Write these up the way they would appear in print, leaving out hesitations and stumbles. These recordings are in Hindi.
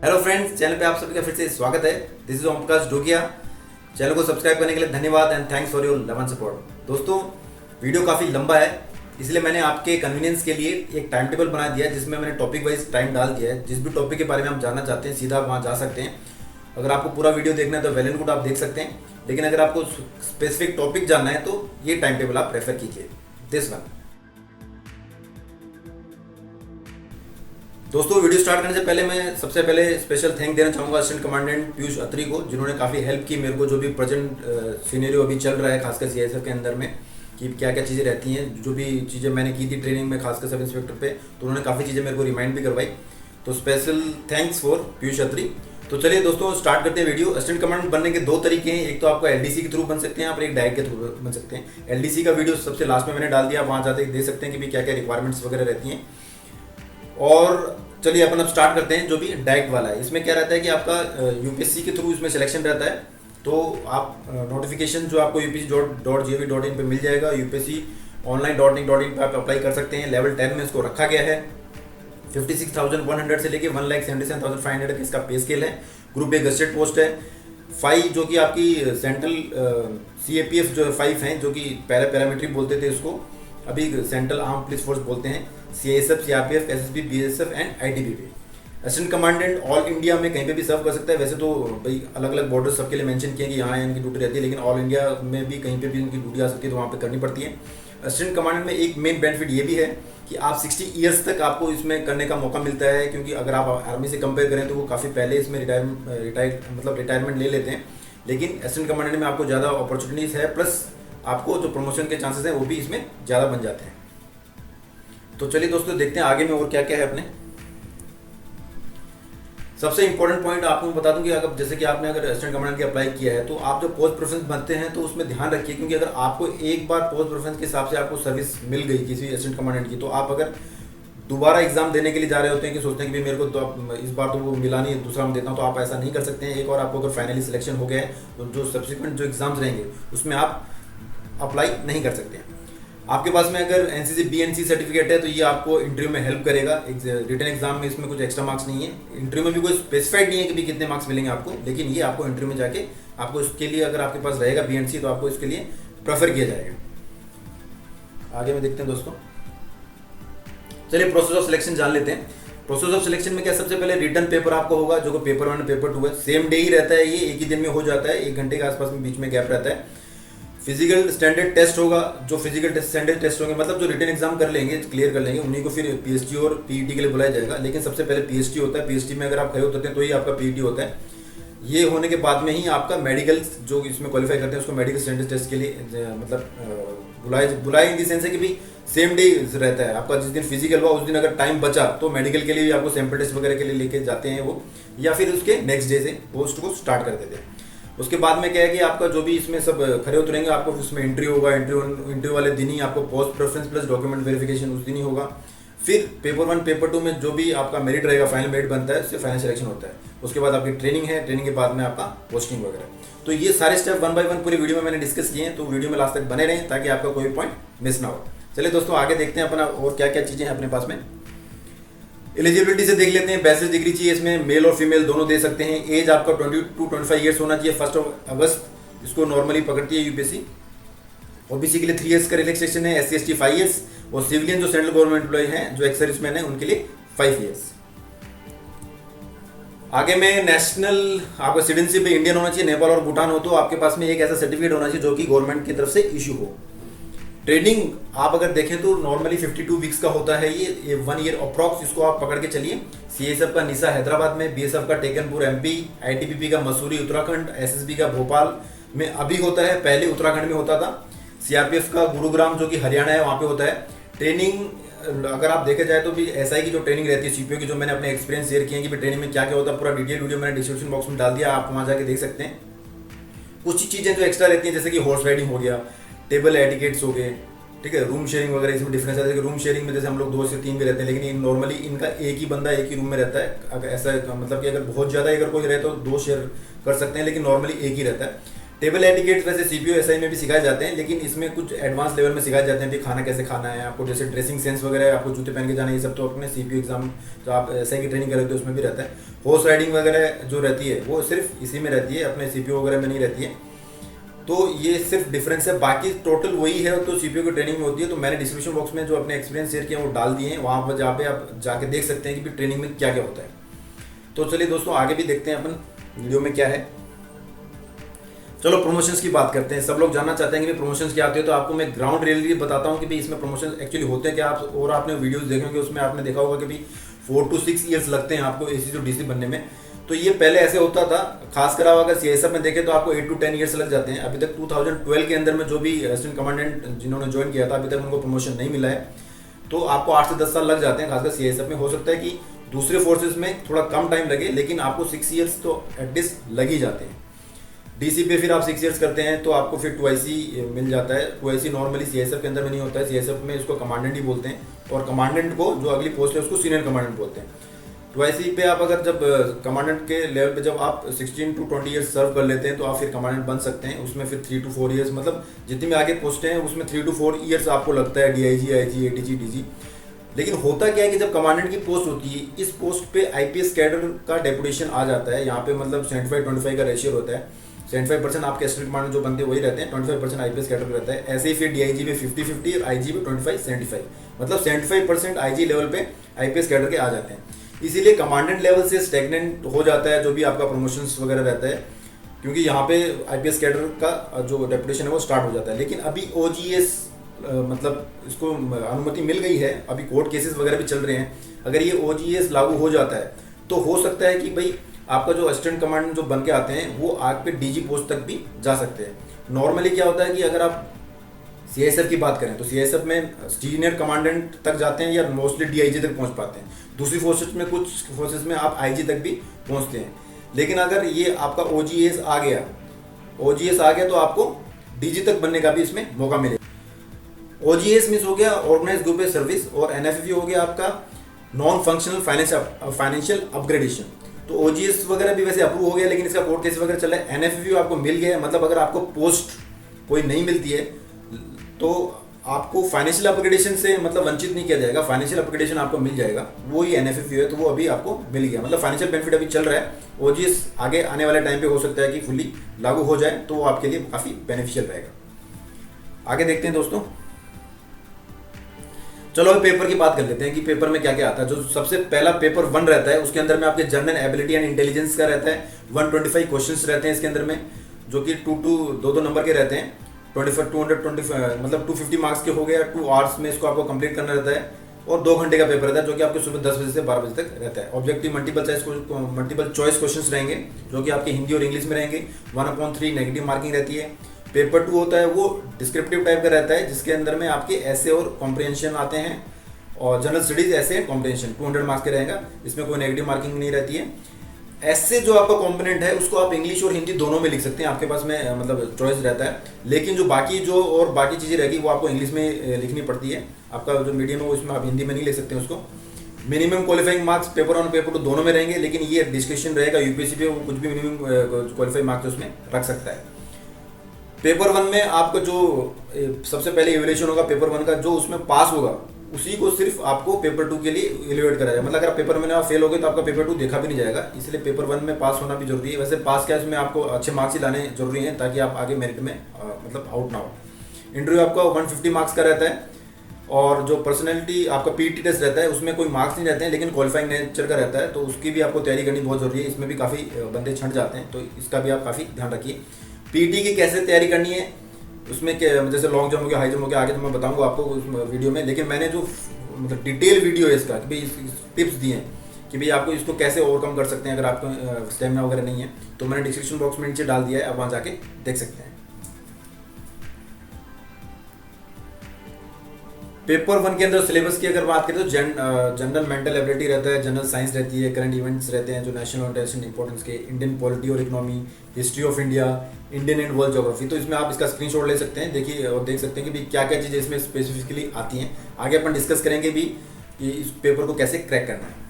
हेलो फ्रेंड्स, चैनल पे आप सभी का फिर से स्वागत है। This is Om Prakash Dogiya. Channel को सब्सक्राइब करने के लिए धन्यवाद and thanks for your love and support. दोस्तों, वीडियो काफ़ी लंबा है, इसलिए मैंने आपके कन्वीनियंस के लिए एक टाइम टेबल बना दिया है जिसमें मैंने टॉपिक वाइज टाइम डाल दिया है। जिस भी टॉपिक के बारे में आप जानना चाहते हैं सीधा आप वहाँ जा सकते हैं। अगर आपको पूरा वीडियो देखना है तो वेल एंड गुड, आप देख सकते हैं, लेकिन अगर आपको स्पेसिफिक टॉपिक जानना है तो ये टाइम टेबल आप प्रेफर कीजिए, दिस वन। दोस्तों, वीडियो स्टार्ट करने से पहले मैं सबसे पहले स्पेशल थैंक देना चाहूँगा असिस्टेंट कमांडेंट पीयूष अत्री को, जिन्होंने काफ़ी हेल्प की मेरे को। जो भी प्रेजेंट सीनेरियो अभी चल रहा है खासकर सीआईएसएफ के अंदर में कि क्या क्या चीज़ें रहती हैं, जो भी चीज़ें मैंने की थी ट्रेनिंग में खासकर सब इंस्पेक्टर पे, तो उन्होंने काफ़ी चीज़ें मेरे को रिमाइंड भी करवाई। तो स्पेशल थैंक्स फॉर पीयूष अत्री। तो चलिए दोस्तों, स्टार्ट करते हैं वीडियो। असिस्टेंट कमांडेंट बनने के दो तरीके हैं, एक तो आपको एलडीसी के थ्रू बन सकते हैं आप, एक डायरेक्ट के थ्रू बन सकते हैं। एलडीसी का वीडियो सबसे लास्ट में मैंने डाल दिया, वहाँ जाते देख सकते हैं कि भी क्या क्या रिक्वायरमेंट्स वगैरह रहती हैं। और चलिए अपन अब स्टार्ट करते हैं जो भी डायरेक्ट वाला है। इसमें क्या रहता है कि आपका यूपीएससी के थ्रू इसमें सिलेक्शन रहता है, तो आप नोटिफिकेशन जो आपको upsc.gov.in पे मिल जाएगा। यूपीएससी online.in.in पे आप अप्लाई कर सकते हैं। लेवल 10 में इसको रखा गया है। 56,100 से लेके 1,77,500 इसका पे स्केल है। ग्रुप ए गस्टेड पोस्ट है। 5 जो कि आपकी सेंट्रल CAPF जो 5 हैं, जो कि पैरामिलिट्री बोलते थे इसको, अभी सेंट्रल आर्म पुलिस फोर्स बोलते हैं। CISF, CRPF, SSB, BSF and ITBP। Assistant commandant all India में कहीं पे भी सर्व कर सकता है। वैसे तो भाई अलग अलग बॉर्डर सबके लिए मेंशन किए कि यहाँ इनकी ड्यूटी रहती है, लेकिन ऑल इंडिया में भी कहीं पे भी उनकी ड्यूटी आ सकती है, तो वहाँ पे करनी पड़ती है। असिस्टेंट कमांडेंट में एक मेन बेनिफिट ये भी है कि आप 60 ईयर्स तक आपको इसमें करने का मौका मिलता है, क्योंकि अगर आप आर्मी से कंपेयर करें तो वो काफ़ी पहले इसमें रिटायरमेंट ले लेते हैं, लेकिन असिस्टेंट कमांडेंट में आपको ज़्यादा अपॉर्चुनिटीज़ है, प्लस आपको जो प्रमोशन के चांसेस हैं वो भी इसमें ज़्यादा बन जाते हैं। तो चलिए दोस्तों, देखते हैं आगे में और क्या क्या है अपने। सबसे इंपॉर्टेंट पॉइंट आपको बता दूं कि अगर जैसे कि आपने अगर असिस्टेंट कमांडेंट की अप्लाई किया है तो आप जब पोस्ट प्रेफरेंस बनते हैं तो उसमें ध्यान रखिए, क्योंकि अगर आपको एक बार पोस्ट प्रेफरेंस के हिसाब से आपको सर्विस मिल गई किसी असिस्टेंट कमांडेंट की, तो आप अगर दोबारा एग्जाम देने के लिए जा रहे होते हैं कि सोचते हैं कि मेरे को तो इस बार तो वो मिला नहीं, दूसरा मैं देता हूँ, तो आप ऐसा नहीं कर सकते हैं। एक और आपको अगर फाइनली सिलेक्शन हो गया है तो जो सब्सिक्वेंट जो एग्जाम्स रहेंगे उसमें आप अप्लाई नहीं कर सकते हैं। आपके पास में अगर NCC BNC सर्टिफिकेट है तो ये आपको इंटरव्यू में हेल्प करेगा। रिटन एग्जाम में इसमें कुछ एक्स्ट्रा मार्क्स नहीं है। इंटरव्यू में भी कोई स्पेसिफाइड नहीं है कि भी कितने मार्क्स मिलेंगे आपको, लेकिन ये आपको इंटरव्यू में जाके आपको इसके लिए अगर आपके पास रहेगा BNC तो आपको इसके लिए प्रेफर किया जाएगा। आगे में देखते हैं दोस्तों। चलिए प्रोसेस ऑफ सिलेक्शन जान लेते हैं। प्रोसेस ऑफ सिलेक्शन में क्या, सबसे पहले रिटन पेपर आपको होगा, जो पेपर 1 पेपर 2 है, सेम डे ही रहता है, ये एक ही दिन में हो जाता है, 1 घंटे के आसपास में बीच में गैप रहता है। फिजिकल स्टैंडर्ड टेस्ट होगा, जो फिजिकल स्टैंडर्ड टेस्ट होंगे मतलब जो रिटन एग्जाम कर लेंगे, क्लियर कर लेंगे, उन्हीं को फिर PST और PET के लिए बुलाया जाएगा। लेकिन सबसे पहले PST होता है। PST में अगर आप खड़े होते हैं तो ही आपका PET होता है। ये होने के बाद में ही आपका मेडिकल जो इसमें क्वालिफाई करते हैं उसको मेडिकल स्टैंडर्ड टेस्ट के लिए मतलब बुलाए इन दी सेंस है कि भाई सेम डे रहता है आपका। जिस दिन फिजिकल हुआ उस दिन अगर टाइम बचा तो मेडिकल के लिए भी आपको सैंपल टेस्ट वगैरह के लिए लेके जाते हैं वो, या फिर उसके नेक्स्ट डे से पोस्ट को स्टार्ट कर देते हैं। उसके बाद में क्या है कि आपका जो भी इसमें सब खड़े उतरेंगे, आपको उसमें इंटरव्यू होगा। इंटरव्यू वाले दिन ही आपको post preference plus document verification उस दिन ही होगा। फिर पेपर 1 पेपर 2 में जो भी आपका मेरिट रहेगा, फाइनल मेरिट बनता है, उससे फाइनल सिलेक्शन होता है। उसके बाद आपकी ट्रेनिंग है, ट्रेनिंग के बाद में आपका पोस्टिंग वगैरह। तो ये सारे स्टेप 1 बाय 1 पूरी वीडियो में मैंने डिस्कस किए हैं, तो वीडियो में लास्ट तक बने रहें ताकि आपका कोई पॉइंट मिस ना हो। चलिए दोस्तों, आगे देखते हैं अपना और क्या क्या चीज़ें हैं अपने पास में। एलिजिबिलिटी से देख लेते हैं। बैचलर डिग्री चाहिए, इसमें मेल और फीमेल दोनों दे सकते हैं। एज आपका 20 to 25 ईयर्स होना चाहिए। 1 अगस्त इसको नॉर्मली पकड़ती है यूपीएससी। ओबीसी के लिए 3 ईयर्स का रिलैक्सेशन है, SC ST 5 ईयर्स, और सिविलियन जो सेंट्रल गवर्नमेंट एम्प्लॉय हैं जो एक्स सर्विसमैन है उनके लिए 5 ईयर्स। आगे में नेशनल आपका सिटीजनशिप इंडियन होना चाहिए। नेपाल और भूटान हो तो आपके पास में एक ऐसा सर्टिफिकेट होना चाहिए जो कि गवर्नमेंट की तरफ से इशू हो। ट्रेनिंग आप अगर देखें तो नॉर्मली 52 वीक्स का होता है, ये 1 ईयर अप्रॉक्स इसको आप पकड़ के चलिए। CISF का निशा हैदराबाद में, BSF का टेकनपुर MP, ITBP का मसूरी उत्तराखंड, SSB का भोपाल में अभी होता है, पहले उत्तराखंड में होता था। CRPF का गुरुग्राम जो कि हरियाणा है वहाँ पे होता है। ट्रेनिंग अगर आप देखे जाए तो भी SI की जो ट्रेनिंग रहती है, CPO की, जो मैंने अपने एक्सपीरियंस शेयर किए हैं कि ट्रेनिंग में क्या क्या होता है, पूरा डिटेल वीडियो मैंने डिस्क्रिप्शन बॉक्स में डाल दिया, आप वहाँ जाके देख सकते हैं। कुछ चीज़ें जो एक्स्ट्रा रहती हैं जैसे कि हॉर्स राइडिंग हो गया, टेबल एटिकेट्स हो गए, ठीक है, रूम शेयरिंग वगैरह, इसमें डिफरेंस है। रूम शेयरिंग में जैसे हम लोग 2 से 3 भी रहते हैं, लेकिन नॉर्मली इनका एक ही बंदा एक ही रूम में रहता है। अगर ऐसा मतलब कि अगर बहुत ज़्यादा अगर कोई रहे तो 2 शेयर कर सकते हैं, लेकिन नॉर्मली एक ही रहता है। टेबल एटिकेट्स वैसे सीपीओ एसआई में भी सिखाए जाते हैं, लेकिन इसमें कुछ एडवांस लेवल में सिखाए जाते हैं कि खाना कैसे खाना है आपको, जैसे ड्रेसिंग सेंस वगैरह, आपको जूते पहन के जाना है, ये सब तो अपने सीपीओ एग्जाम जो आप एसआई की ट्रेनिंग कर रहे थे उसमें भी रहता है। हॉर्स राइडिंग वगैरह जो रहती है वो सिर्फ इसी में रहती है, अपने सीपीओ वगैरह में नहीं रहती है। तो ये सिर्फ डिफरेंस है, बाकी टोटल वही है। तो सीपीओ की ट्रेनिंग में होती है। तो मैंने डिस्क्रिप्शन बॉक्स में जो अपने एक्सपीरियंस शेयर किए वो डाल दिए हैं, वहाँ पर जहाँ पे आप जाके देख सकते हैं कि ट्रेनिंग में क्या क्या होता है। तो चलिए दोस्तों आगे भी देखते हैं अपन वीडियो में क्या है। चलो प्रमोशंस की बात करते हैं। सब लोग जानना चाहते हैं कि प्रमोशंस क्या आते हैं, तो आपको मैं ग्राउंड रियलिटी बताता हूँ कि भाई इसमें प्रमोशन एक्चुअली होते हैं क्या। आप और आपने वीडियोस देखे होंगे, उसमें आपने देखा होगा कि भाई 4 to 6 ईयर्स लगते हैं आपको एसी जो डीसी बनने में। तो ये पहले ऐसे होता था, खासकर आप अगर सीएसएफ में देखें तो आपको 8 to 10 ईयर्स लग जाते हैं। अभी तक 2012 के अंदर में जो भी असिस्टेंट कमांडेंट जिन्होंने ज्वाइन किया था, अभी तक उनको प्रमोशन नहीं मिला है। तो आपको 8 से 10 साल लग जाते हैं, खासकर सीएसएफ में। हो सकता है कि दूसरे फोर्सेज में थोड़ा कम टाइम लगे, लेकिन आपको 6 ईयर्स तो एटलीस्ट लग ही जाते हैं। डीसी पे फिर आप 6 ईयर्स करते हैं तो आपको फिर 2IC मिल जाता है। 2IC नॉर्मली सीएसएफ के अंदर में नहीं होता है, सीएसएफ में इसको कमांडेंट ही बोलते हैं, और कमांडेंट को जो अगली पोस्ट है उसको सीनियर कमांडेंट बोलते हैं। 2IC पे आप अगर जब कमांडेंट के लेवल पे जब आप 16 to 20 ईयर्स सर्व कर लेते हैं तो आप फिर कमांडेंट बन सकते हैं। उसमें फिर 3 to 4 ईयर्स, मतलब जितनी भी आगे पोस्टें हैं उसमें 3 to 4 ईयर्स आपको लगता है, डीआईजी, आईजी, एडीजी, डीजी। लेकिन होता क्या है कि जब कमांडेंट की पोस्ट होती है, इस पोस्ट पे आईपीएस कैडर का डेपुटेशन आ जाता है। यहाँ पे मतलब 75-25 का रेशियो होता है। 75% आपके असिस्टेंट कमांडेंट जो बनते हैं वही रहते हैं, 25% आईपीएस कैडर रहता है। ऐसे ही फिर डीआईजी में 50-50 और आईजी में 25-75, मतलब 75% आईजी लेवल पे आईपीएस कैडर के आ जाते हैं। इसीलिए कमांडेंट लेवल से स्टैग्नेंट हो जाता है जो भी आपका प्रमोशंस वगैरह रहता है, क्योंकि यहाँ पे आईपीएस कैडर का जो डेपुटेशन है वो स्टार्ट हो जाता है। लेकिन अभी ओजीएस मतलब इसको अनुमति मिल गई है, अभी कोर्ट केसेस वगैरह भी चल रहे हैं। अगर ये ओजीएस लागू हो जाता है तो हो सकता है कि भाई आपका जो असिस्टेंट कमांडेंट जो बन के आते हैं वो आग पे डीजी पोस्ट तक भी जा सकते हैं। नॉर्मली क्या होता है कि अगर आप सीएसएफ की बात करें तो सीएसएफ में सीनियर कमांडेंट तक जाते हैं या मोस्टली डीआईजी तक पहुंच पाते हैं। दूसरी फोर्सेस में, कुछ फोर्सेस में आप आईजी तक भी पहुंचते हैं। लेकिन अगर ये आपका ओजीएस आ गया तो आपको डीजी तक बनने का भी इसमें मौका मिलेगा। ओजीएस मीन्स हो गया ऑर्गेनाइज ग्रुप ए सर्विस, और एनएफवी हो गया आपका नॉन फंक्शनल फाइनेंशियल अपग्रेडेशन। तो ओजीएस वगैरह भी वैसे अप्रूव हो गया, लेकिन इसका कोर्ट केस वगैरह चल रहा है। एनएफवी आपको मिल गया है, मतलब अगर आपको पोस्ट कोई नहीं मिलती है तो आपको फाइनेंशियल अपग्रेडेशन से मतलब वंचित नहीं किया जाएगा, फाइनेंशियल अपग्रेडेशन आपको मिल जाएगा। वो ही एनएफवी है, तो वो अभी आपको मिल गया, मतलब फाइनेंशियल बेनिफिट अभी चल रहा है। ओजीएस आगे आने वाले टाइम पे हो सकता है कि फुली लागू हो जाए, तो वो आपके लिए काफ़ी बेनिफिशियल रहेगा। आगे देखते हैं दोस्तों। चलो अभी पेपर की बात कर लेते हैं कि पेपर में क्या क्या आता है। जो सबसे पहला पेपर 1 रहता है, उसके अंदर में आपके जनरल एबिलिटी एंड इंटेलिजेंस का रहता है। 125 क्वेश्चंस रहते हैं इसके अंदर में, जो कि 2 नंबर के रहते हैं। 225 मतलब 250 मार्क्स के हो गया। 2 आवर्स में इसको आपको कंप्लीट करना रहता है, और 2 घंटे का पेपर रहता है, जो कि आपके सुबह 10 बजे से 12 बजे तक रहता है। ऑब्जेक्टिव मल्टीपल चॉइस क्वेश्चंस रहेंगे, जो कि आपके हिंदी और इंग्लिश में रहेंगे। 1/3 नेगेटिव मार्किंग रहती है। पेपर 2 होता है वो डिस्क्रिप्टिव टाइप का रहता है, जिसके अंदर में आपके ऐसे और कॉम्प्रिहेंशन आते हैं, और जनरल स्टडीज ऐसे कॉम्प्रिहेंशन 200 मार्क्स के रहेगा। इसमें कोई नेगेटिव मार्किंग नहीं रहती है। ऐसे जो आपका कंपोनेंट है उसको आप इंग्लिश और हिंदी दोनों में लिख सकते हैं, आपके पास में मतलब चॉइस रहता है। लेकिन जो बाकी चीज़ें रहेगी वो आपको इंग्लिश में लिखनी पड़ती है। आपका जो मीडियम है उसमें आप हिंदी में नहीं लिख सकते हैं उसको। Minimum qualifying marks paper 1 paper 2 दोनों में रहेंगे, लेकिन ये डिस्कशन रहेगा यूपीएससी पे, वो कुछ भी मिनिमम क्वालिफाइंग मार्क्स उसमें रख सकता है। पेपर 1 में आपको जो सबसे पहले इवैल्यूएशन होगा पेपर 1 का, जो उसमें पास होगा उसी को सिर्फ आपको पेपर 2 के लिए इवैल्यूएट कराया जाएगा। मतलब अगर पेपर 1 में आप फेल हो गए तो आपका पेपर 2 देखा भी नहीं जाएगा, इसलिए पेपर 1 में पास होना भी जरूरी है। वैसे पास क्या, इसमें आपको अच्छे मार्क्स ही लाने जरूरी हैं, ताकि आप आगे मेरिट में मतलब आउट ना हो। इंटरव्यू आपका 150 मार्क्स का रहता है, और जो पर्सनैलिटी आपका पीटी टेस्ट रहता है उसमें कोई मार्क्स नहीं रहते हैं, लेकिन क्वालिफाइंग नेचर का रहता है, तो उसकी भी आपको तैयारी करनी बहुत जरूरी है। इसमें भी काफ़ी बंदे छंट जाते हैं, तो इसका भी आप काफ़ी ध्यान रखिए। पीटी की कैसे तैयारी करनी है, उसमें क्या जैसे लॉन्ग जंप हो गया, हाई जंप हो गया, आगे तो मैं बताऊंगा आपको उस वीडियो में। लेकिन मैंने जो मतलब डिटेल वीडियो है इसका, कि भाई टिप्स दिए हैं कि भाई आपको इसको कैसे ओवरकम कर सकते हैं अगर आपको स्टेमिना वगैरह नहीं है, तो मैंने डिस्क्रिप्शन बॉक्स में नीचे डाल दिया है, आप वहाँ जाके देख सकते हैं। पेपर 1 के अंदर सिलेबस की अगर बात करें तो जनरल मेंटल एबिलिटी रहता है, जनरल साइंस रहती है, करंट इवेंट्स रहते हैं जो नेशनल और इंटरनेशनल इंपॉर्टेंस के, इंडियन पॉलिटी और economy, history of India, Indian and world geography. तो इसमें आप इसका स्क्रीनशॉट ले सकते हैं, देखिए और देख सकते हैं कि क्या क्या चीज़ें इसमें स्पेसिफिकली आती हैं। आगे अपन डिस्कस करेंगे भी कि इस पेपर को कैसे क्रैक करना है।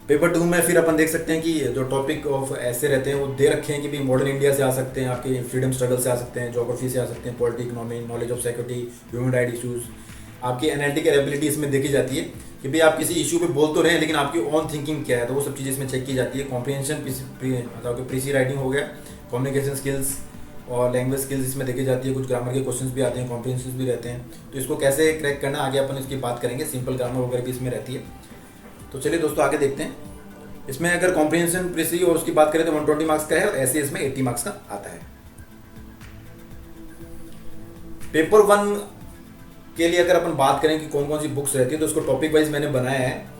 पेपर 2 में फिर अपन देख सकते हैं कि जो टॉपिक ऑफ ऐसे रहते हैं वो दे रखे हैं कि भाई मॉडर्न इंडिया से आ सकते हैं, आपके फ्रीडम स्ट्रगल से आ सकते हैं, ज्योग्राफी से आ सकते हैं, polity, economy, knowledge of security, human right issues. आपकी एनालिटिकल एबिलिटी इसमें देखी जाती है कि भाई आप किसी इशू पे बोल तो रहे हैं लेकिन आपकी ऑन थिंकिंग क्या है, तो वो सब चीज़ें इसमें चेक की जाती है। कॉम्प्रिहेंशन, मतलब प्रीसी राइटिंग हो गया, कम्युनिकेशन स्किल्स और लैंग्वेज स्किल्स इसमें देखी जाती है। कुछ ग्रामर के क्वेश्चंस भी आते हैं, कॉम्प्रिहेंशन भी रहते हैं, तो इसको कैसे क्रैक करना आगे अपन इसकी बात करेंगे। सिंपल ग्रामर वगैरह भी इसमें रहती है। तो चलिए दोस्तों आगे देखते हैं। इसमें अगर कॉम्प्रिहेंशन, प्रीसी और उसकी बात करें तो 120 मार्क्स का है और ऐसे इसमें 80 मार्क्स का आता है। पेपर 1 के लिए अगर अपन बात करें कि कौन कौन सी बुक्स रहती है तो उसको टॉपिक वाइज मैंने बनाया है।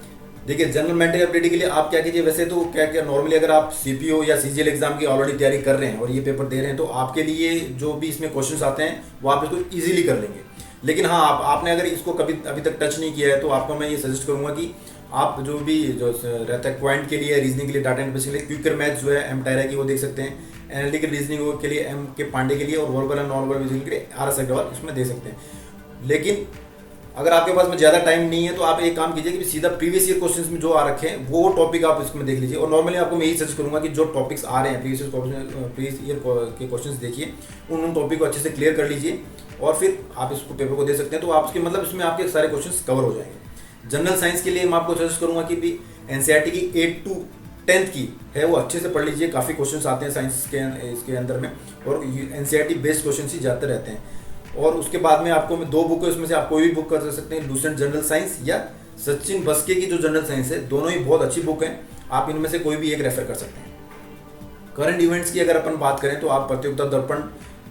देखिए, जनरल मेंटल एबिलिटी के लिए आप क्या कीजिए, वैसे तो क्या क्या नॉर्मली अगर आप सीपीओ या सीजीएल एग्जाम की ऑलरेडी तैयारी कर रहे हैं और ये पेपर दे रहे हैं तो आपके लिए जो भी इसमें क्वेश्चंस आते हैं वो आप इसको इजीली कर लेंगे। लेकिन हाँ, आपने अगर इसको कभी अभी तक टच नहीं किया है तो आपको मैं ये सजेस्ट करूंगा कि आप जो भी जो रहता है क्वांट के लिए, रीजनिंग के लिए, डाटा एंड के लिए क्विकर मैथ्स जो है एम टायरा की वो देख सकते हैं, एनालिटिकल रीजनिंग के लिए एम के पांडे के लिए, और verbal and non verbal reasoning के लिए आर एस अग्रवाल इसमें दे सकते हैं। लेकिन अगर आपके पास में ज़्यादा टाइम नहीं है तो आप एक काम कीजिए कि सीधा प्रीवियस ईयर क्वेश्चंस में जो आ रखे हैं वो टॉपिक आप इसमें देख लीजिए। और नॉर्मली आपको मैं यही सजेस्ट करूंगा कि जो टॉपिक्स आ रहे हैं प्रीवियस ईयर के क्वेश्चंस देखिए, उन टॉपिक को अच्छे से क्लियर कर लीजिए और फिर आप इसको पेपर को दे सकते हैं। तो आपके मतलब इसमें आपके सारे क्वेश्चंस कवर हो जाएंगे। जनरल साइंस के लिए मैं आपको सजेस्ट करूंगा कि भी एनसीईआरटी की 8 to 10th की है वो अच्छे से पढ़ लीजिए। काफ़ी क्वेश्चंस आते हैं साइंस के इसके अंदर में, और एनसीईआरटी बेस्ड क्वेश्चन ही जाते रहते हैं। और उसके बाद में आपको मैं 2 बुक है, उसमें से आप कोई भी बुक कर सकते हैं, लूसेंट जनरल साइंस या सचिन बस्के की जो जनरल साइंस है, दोनों ही बहुत अच्छी बुक हैं। आप इनमें से कोई भी एक रेफर कर सकते हैं। करंट इवेंट्स की अगर अपन बात करें तो आप प्रतियोगिता दर्पण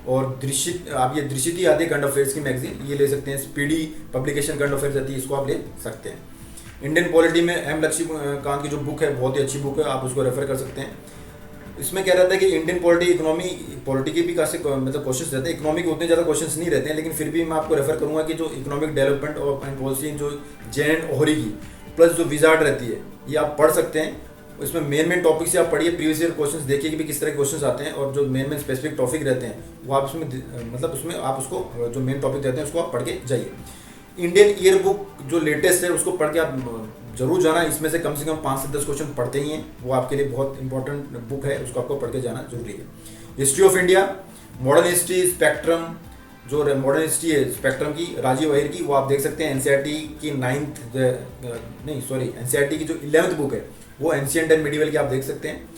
और दृश्य, आप ये दृश्यति आदि करंट अफेयर्स की मैगजीन ये ले सकते हैं। स्पीडी पब्लिकेशन करंट अफेयर्स आती है, इसको आप ले सकते हैं। इंडियन पॉलिटी में एम लक्ष्मीकांत की जो बुक है बहुत ही अच्छी बुक है, आप उसको रेफर कर सकते हैं। इसमें क्या रहता है कि इंडियन पॉलिटी, इकोनॉमी, पॉलिटी के भी काफ़ी मतलब क्वेश्चंस रहते हैं। इकोनॉमी के उतने ज़्यादा क्वेश्चंस नहीं रहते हैं, लेकिन फिर भी मैं आपको रेफर करूंगा कि जो इकोनॉमिक डेवलपमेंट और एंड पॉलिसी जो जैन ओहरी की प्लस जो विजार्ड रहती है ये आप पढ़ सकते हैं। इसमें मेन टॉपिक से आप पढ़िए, प्रीवियस ईयर क्वेश्चंस देखिए कि भी किस तरह के क्वेश्चंस आते हैं, और जो मेन स्पेसिफिक टॉपिक रहते हैं वो आप उसमें मतलब उसमें आप उसको जो मेन टॉपिक रहते हैं उसको आप पढ़ के जाइए। इंडियन ईयर बुक जो लेटेस्ट है उसको पढ़ के आप जरूर जाना। इसमें से कम 5 से 10 क्वेश्चन पढ़ते ही हैं, वो आपके लिए बहुत इंपॉर्टेंट बुक है, उसको आपको पढ़ के जाना जरूरी है। History of India, modern history spectrum, जो मॉडर्न हिस्ट्री है स्पेक्ट्रम की राजीव अहिर की, वो आप देख सकते हैं। एनसीईआरटी की एनसीईआरटी की जो 11th बुक है वो एंशिएंट एंड मिडिवल की आप देख सकते हैं,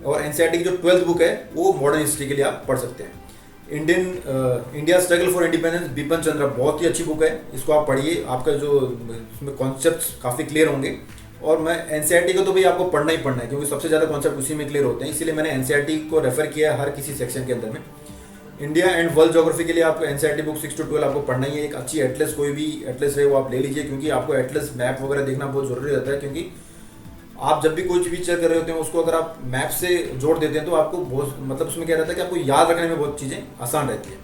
और एनसीईआरटी की जो 12th बुक है वो मॉडर्न हिस्ट्री के लिए आप पढ़ सकते हैं। India struggle for independence, Bipin Chandra, बहुत ही अच्छी बुक है, इसको आप पढ़िए। आपका जो इसमें कॉन्सेप्ट्स काफ़ी क्लियर होंगे। और मैं एनसीईआरटी को तो भाई आपको पढ़ना ही पढ़ना है, क्योंकि सबसे ज़्यादा कॉन्सेप्ट उसी में क्लियर होते हैं, इसीलिए मैंने एनसीईआरटी को रेफर किया है हर किसी सेक्शन के अंदर में। इंडिया एंड वर्ल्ड ज्योग्राफी के लिए आपको एनसीईआरटी बुक 6 to 12 आपको पढ़ना ही है। एक अच्छी एटलस, कोई भी एटलस है वो आप ले लीजिए, क्योंकि आपको एटलस मैप वगैरह देखना बहुत जरूरी रहता है। क्योंकि आप जब भी कोई भी चेक कर रहे होते हैं उसको अगर आप मैप से जोड़ देते हैं तो आपको बहुत मतलब उसमें क्या रहता है कि आपको याद रखने में बहुत चीज़ें आसान रहती है।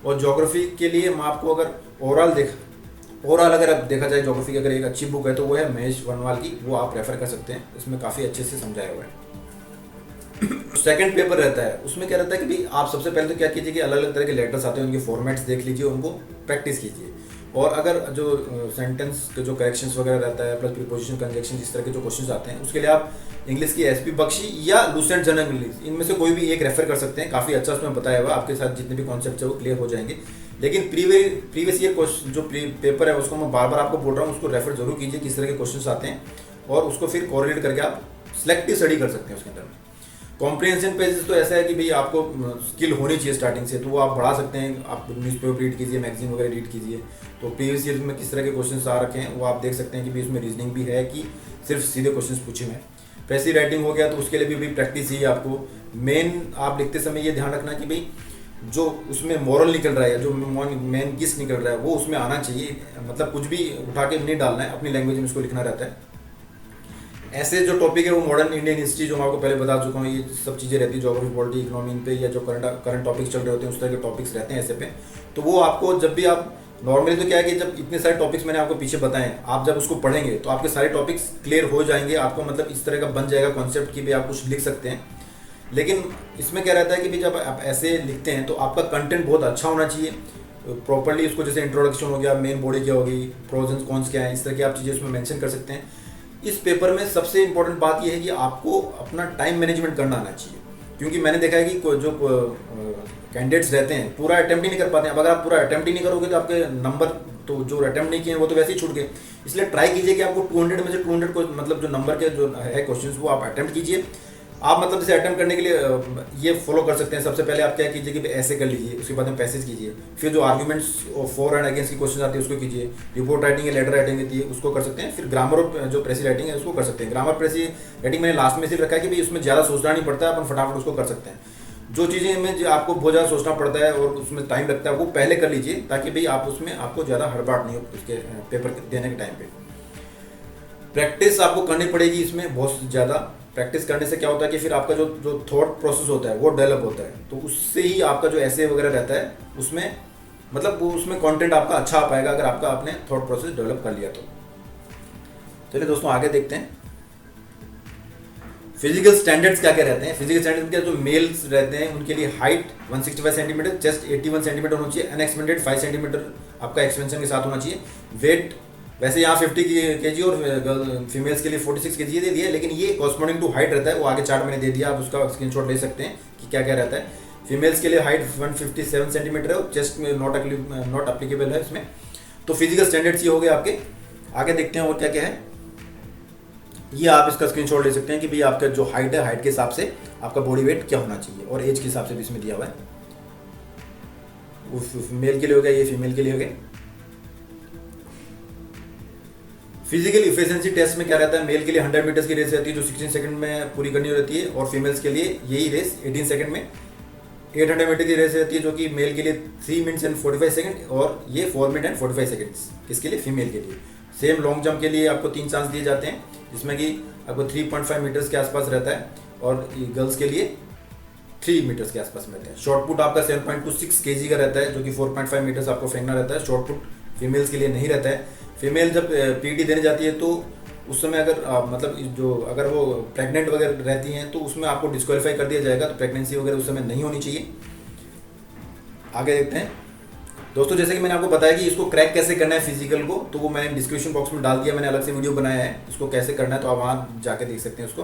और ज्योग्राफी के लिए मैं आपको अगर ओवरऑल अगर आप देखा जाए ज्योग्राफी की अगर एक अच्छी बुक है तो वो है महेश वनवाल की, वो आप रेफर कर सकते हैं, इसमें काफ़ी अच्छे से समझाया हुआ है। सेकंड पेपर रहता है, उसमें क्या रहता है कि भाई आप सबसे पहले तो क्या कीजिए कि अलग अलग तरह के लेटर्स आते हैं, उनके फॉर्मेट्स देख लीजिए, उनको प्रैक्टिस कीजिए। और अगर जो सेंटेंस के जो करेक्शंस वगैरह रहता है प्लस प्रीपोजिशन कंजक्शन इस तरह के जो क्वेश्चंस आते हैं उसके लिए आप इंग्लिश की एसपी बख्शी या लूसेंट जनरल इंग्लिश, इनमें से कोई भी एक रेफर कर सकते हैं। काफ़ी अच्छा उसमें बताया हुआ, आपके साथ जितने भी कॉन्सेप्ट है वो क्लियर हो जाएंगे। लेकिन प्रीवियस ईयर क्वेश्चन जो पेपर है उसको मैं बार बार आपको बोल रहा हूँ, उसको रेफर जरूर कीजिए किस तरह के क्वेश्चन आते हैं, और उसको फिर कोरिलेट करके आप सिलेक्टिव स्टडी कर सकते हैं उसके अंदर। कॉम्प्रिहेंशन पेजेस तो ऐसा है कि भाई आपको स्किल होनी चाहिए स्टार्टिंग से, तो वो आप बढ़ा सकते हैं। आप न्यूज़पेपर रीड कीजिए, मैगजीन वगैरह रीड कीजिए, तो प्रीवियस ईयर में किस तरह के क्वेश्चंस आ रखे हैं वो आप देख सकते हैं कि भाई उसमें रीजनिंग भी है कि सिर्फ सीधे क्वेश्चंस पूछे हैं। पैसिव राइटिंग हो गया तो उसके लिए भी प्रैक्टिस ही आपको। मेन आप लिखते समय ये ध्यान रखना कि भाई जो उसमें मॉरल निकल रहा है, जो मेन किस निकल रहा है वो उसमें आना चाहिए। मतलब कुछ भी उठा के नहीं डालना है, अपनी लैंग्वेज में इसको लिखना रहता है। ऐसे जो टॉपिक है वो मॉडर्न इंडियन हिस्ट्री जो मैं आपको पहले बता चुका हूँ, ये सब चीज़ें रहती है, ज्योग्राफी, पॉलिटी, इकोनॉमी पे, या जो करंट टॉपिक्स चल रहे होते हैं उस तरह के टॉपिक्स रहते हैं ऐसे पे। तो वो आपको जब भी आप नॉर्मली तो क्या है कि जब इतने सारे टॉपिक्स मैंने आपको पीछे बताए, आप जब उसको पढ़ेंगे तो आपके सारे टॉपिक्स क्लियर हो जाएंगे। आपको मतलब इस तरह का बन जाएगा कॉन्सेप्ट कि भी आप कुछ लिख सकते हैं। लेकिन इसमें क्या रहता है कि भी जब आप ऐसे लिखते हैं तो आपका कंटेंट बहुत अच्छा होना चाहिए प्रॉपर्ली। उसको जैसे इंट्रोडक्शन हो गया, मेन बॉडी क्या होगी, प्रोज एंड कॉन्स क्या है, इस तरह की आप चीज़ें उसमें मेंशन कर सकते हैं। इस पेपर में सबसे इंपॉर्टेंट बात यह है कि आपको अपना टाइम मैनेजमेंट करना आना चाहिए, क्योंकि मैंने देखा है कि जो कैंडिडेट्स रहते हैं पूरा अटेम्प्ट ही नहीं कर पाते हैं। अब अगर आप पूरा अटेम्प्ट ही नहीं करोगे तो आपके नंबर तो जो अटेम्प्ट नहीं किए वो तो वैसे ही छूट गए। इसलिए ट्राई कीजिए कि आपको 200 में से 200 को मतलब जो नंबर के जो है क्वेश्चंस वो आप अटेम्प्ट कीजिए। आप मतलब जैसे अटेम्प्ट करने के लिए ये फॉलो कर सकते हैं। सबसे पहले आप क्या कीजिए कि ऐसे कर लीजिए, उसके बाद में पैसेज कीजिए, फिर जो आर्ग्यूमेंट्स फॉर एंड अगेंस्ट की क्वेश्चन आती है उसको कीजिए, रिपोर्ट राइटिंग या लेटर राइटिंग होती है उसको कर सकते हैं, फिर ग्रामर और जो प्रेसी राइटिंग है उसको कर सकते हैं। ग्रामर प्रेसी राइटिंग मैंने लास्ट में सिर्फ रखा है कि भाई उसमें ज़्यादा सोचना नहीं पड़ता है, अपन फटाफट उसको कर सकते हैं। जो चीज़ें में जो आपको बहुत ज़्यादा सोचना पड़ता है और उसमें टाइम लगता है वो पहले कर लीजिए, ताकि भाई आप उसमें आपको ज़्यादा हड़बड़ाहट नहीं हो उसके पेपर देने के टाइम पे। प्रैक्टिस आपको करनी पड़ेगी इसमें बहुत ज़्यादा। प्रैक्टिस करने से क्या होता है कि फिर आपका जो थॉट प्रोसेस होता है वो डेवलप होता है, तो उससे ही आपका जो ऐसे वगैरह रहता है उसमें मतलब वो उसमें कंटेंट आपका अच्छा आ पाएगा, अगर आपका आपने थॉट प्रोसेस डेवलप कर लिया तो। चलिए दोस्तों आगे देखते हैं फिजिकल स्टैंडर्ड्स क्या क्या रहते हैं। फिजिकल स्टैंडर्ड्स के जो मेल्स रहते हैं उनके लिए हाइट 165 सेंटीमीटर, चेस्ट 81 सेंटीमीटर होना चाहिए, अनएक्सपेंडेड 5 सेंटीमीटर आपका एक्सपेंशन के साथ होना चाहिए। वेट वैसे यहाँ 50 kg और फीमेल्स के लिए 46 kg दे दिया है, लेकिन ये कॉरस्पॉन्डिंग टू हाइट रहता है, वो आगे चार्ट मैंने दे दिया, आप उसका स्क्रीनशॉट ले सकते हैं कि क्या क्या रहता है। फीमेल्स के लिए हाइट 157 सेंटीमीटर है और चेस्ट में नॉट अप्लीकेबल है इसमें। तो फिजिकल स्टैंडर्ड्स ये हो गए आपके। आगे देखते हैं और क्या क्या है, ये आप इसका स्क्रीनशॉट ले सकते हैं कि भाई आपका जो हाइट है, हाइट के हिसाब से आपका बॉडी वेट क्या होना चाहिए, और एज के हिसाब से भी इसमें दिया हुआ है। वो मेल के लिए हो गया, ये फीमेल के लिए हो गया। फिजिकल इफिशिएंसी टेस्ट में क्या रहता है, मेल के लिए 100 मीटर्स की रेस रहती है जो 16 सेकंड में पूरी करनी रहती है, और फीमेल्स के लिए यही रेस 18 सेकंड में 800 मीटर की रेस रहती है, जो कि मेल के लिए 3 मिनट्स एंड 45 सेकंड, और ये 4 मिनट एंड 45 सेकंड्स किसके लिए, फीमेल के लिए। सेम लॉन्ग जंप के लिए आपको 3 चांस दिए जाते हैं, जिसमें कि आपको 3.5 मीटर्स के आसपास रहता है, और गर्ल्स के लिए 3 मीटर्स के आसपास रहता है। शॉर्ट पुट आपका 7.26 kg का रहता है, जो कि 4.5 मीटर्स आपको फेंकना रहता है। शॉर्ट पुट फीमेल्स के लिए नहीं रहता है। फीमेल जब पीटी देने जाती है तो उस समय अगर मतलब जो अगर वो प्रेग्नेंट वगैरह रहती हैं तो उसमें आपको डिस्क्वालीफाई कर दिया जाएगा, तो प्रेगनेंसी वगैरह उस समय नहीं होनी चाहिए। आगे देखते हैं दोस्तों, जैसे कि मैंने आपको बताया कि इसको क्रैक कैसे करना है फिजिकल को, तो वो मैंने डिस्क्रिप्शन बॉक्स में डाल दिया, मैंने अलग से वीडियो बनाया है इसको कैसे करना है, तो आप वहाँ जाके देख सकते हैं उसको।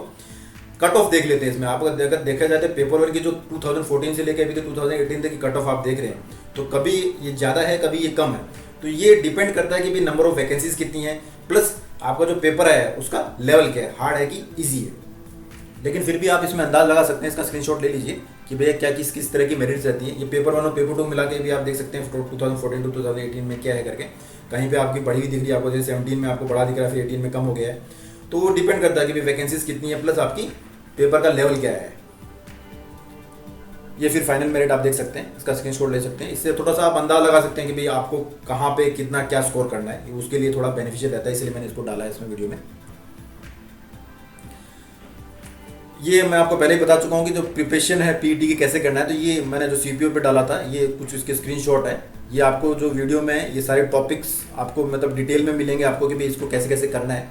कट ऑफ देख लेते हैं इसमें। आप अगर देखा जाए तो पेपर वर्क की जो 2014 से लेकर अभी तक 2018 तक की कट ऑफ आप देख रहे हैं, तो कभी ये ज़्यादा है कभी ये कम है, तो ये डिपेंड करता है कि भाई नंबर ऑफ वैकेंसीज कितनी है, प्लस आपका जो पेपर है उसका लेवल क्या है, हार्ड है कि ईजी है। लेकिन फिर भी आप इसमें अंदाज लगा सकते हैं, इसका स्क्रीनशॉट ले लीजिए कि भैया क्या किस तरह की मेरिट्स रहती है। ये पेपर 1 और पेपर 2 मिला के भी आप देख सकते हैं 2014 टू 2018 में क्या है करके। कहीं पे आपकी बढ़ी हुई दिख रही है आपको, जैसे 17 में आपको बढ़ा दिख रहा है, फिर 18 में कम हो गया है, तो वो डिपेंड करता है कि भाई वैकेंसीज कितनी है, प्लस आपकी पेपर का लेवल क्या है। ये फिर फाइनल मेरिट आप देख सकते हैं, इसका स्क्रीनशॉट ले सकते हैं। इससे थोड़ा सा आप अंदाज लगा सकते हैं कि भाई आपको कहाँ पे कितना क्या स्कोर करना है, उसके लिए थोड़ा बेनिफिशियल रहता है, इसलिए मैंने इसको डाला है इसमें वीडियो में। ये मैं आपको पहले ही बता चुका हूँ कि जो प्रिपरेशन है पीटी की कैसे करना है, तो ये मैंने जो सीपीओ पे डाला था, ये कुछ इसके स्क्रीनशॉट है। ये आपको जो वीडियो में ये सारे टॉपिक्स आपको मतलब डिटेल में मिलेंगे आपको कि भाई इसको कैसे कैसे करना है,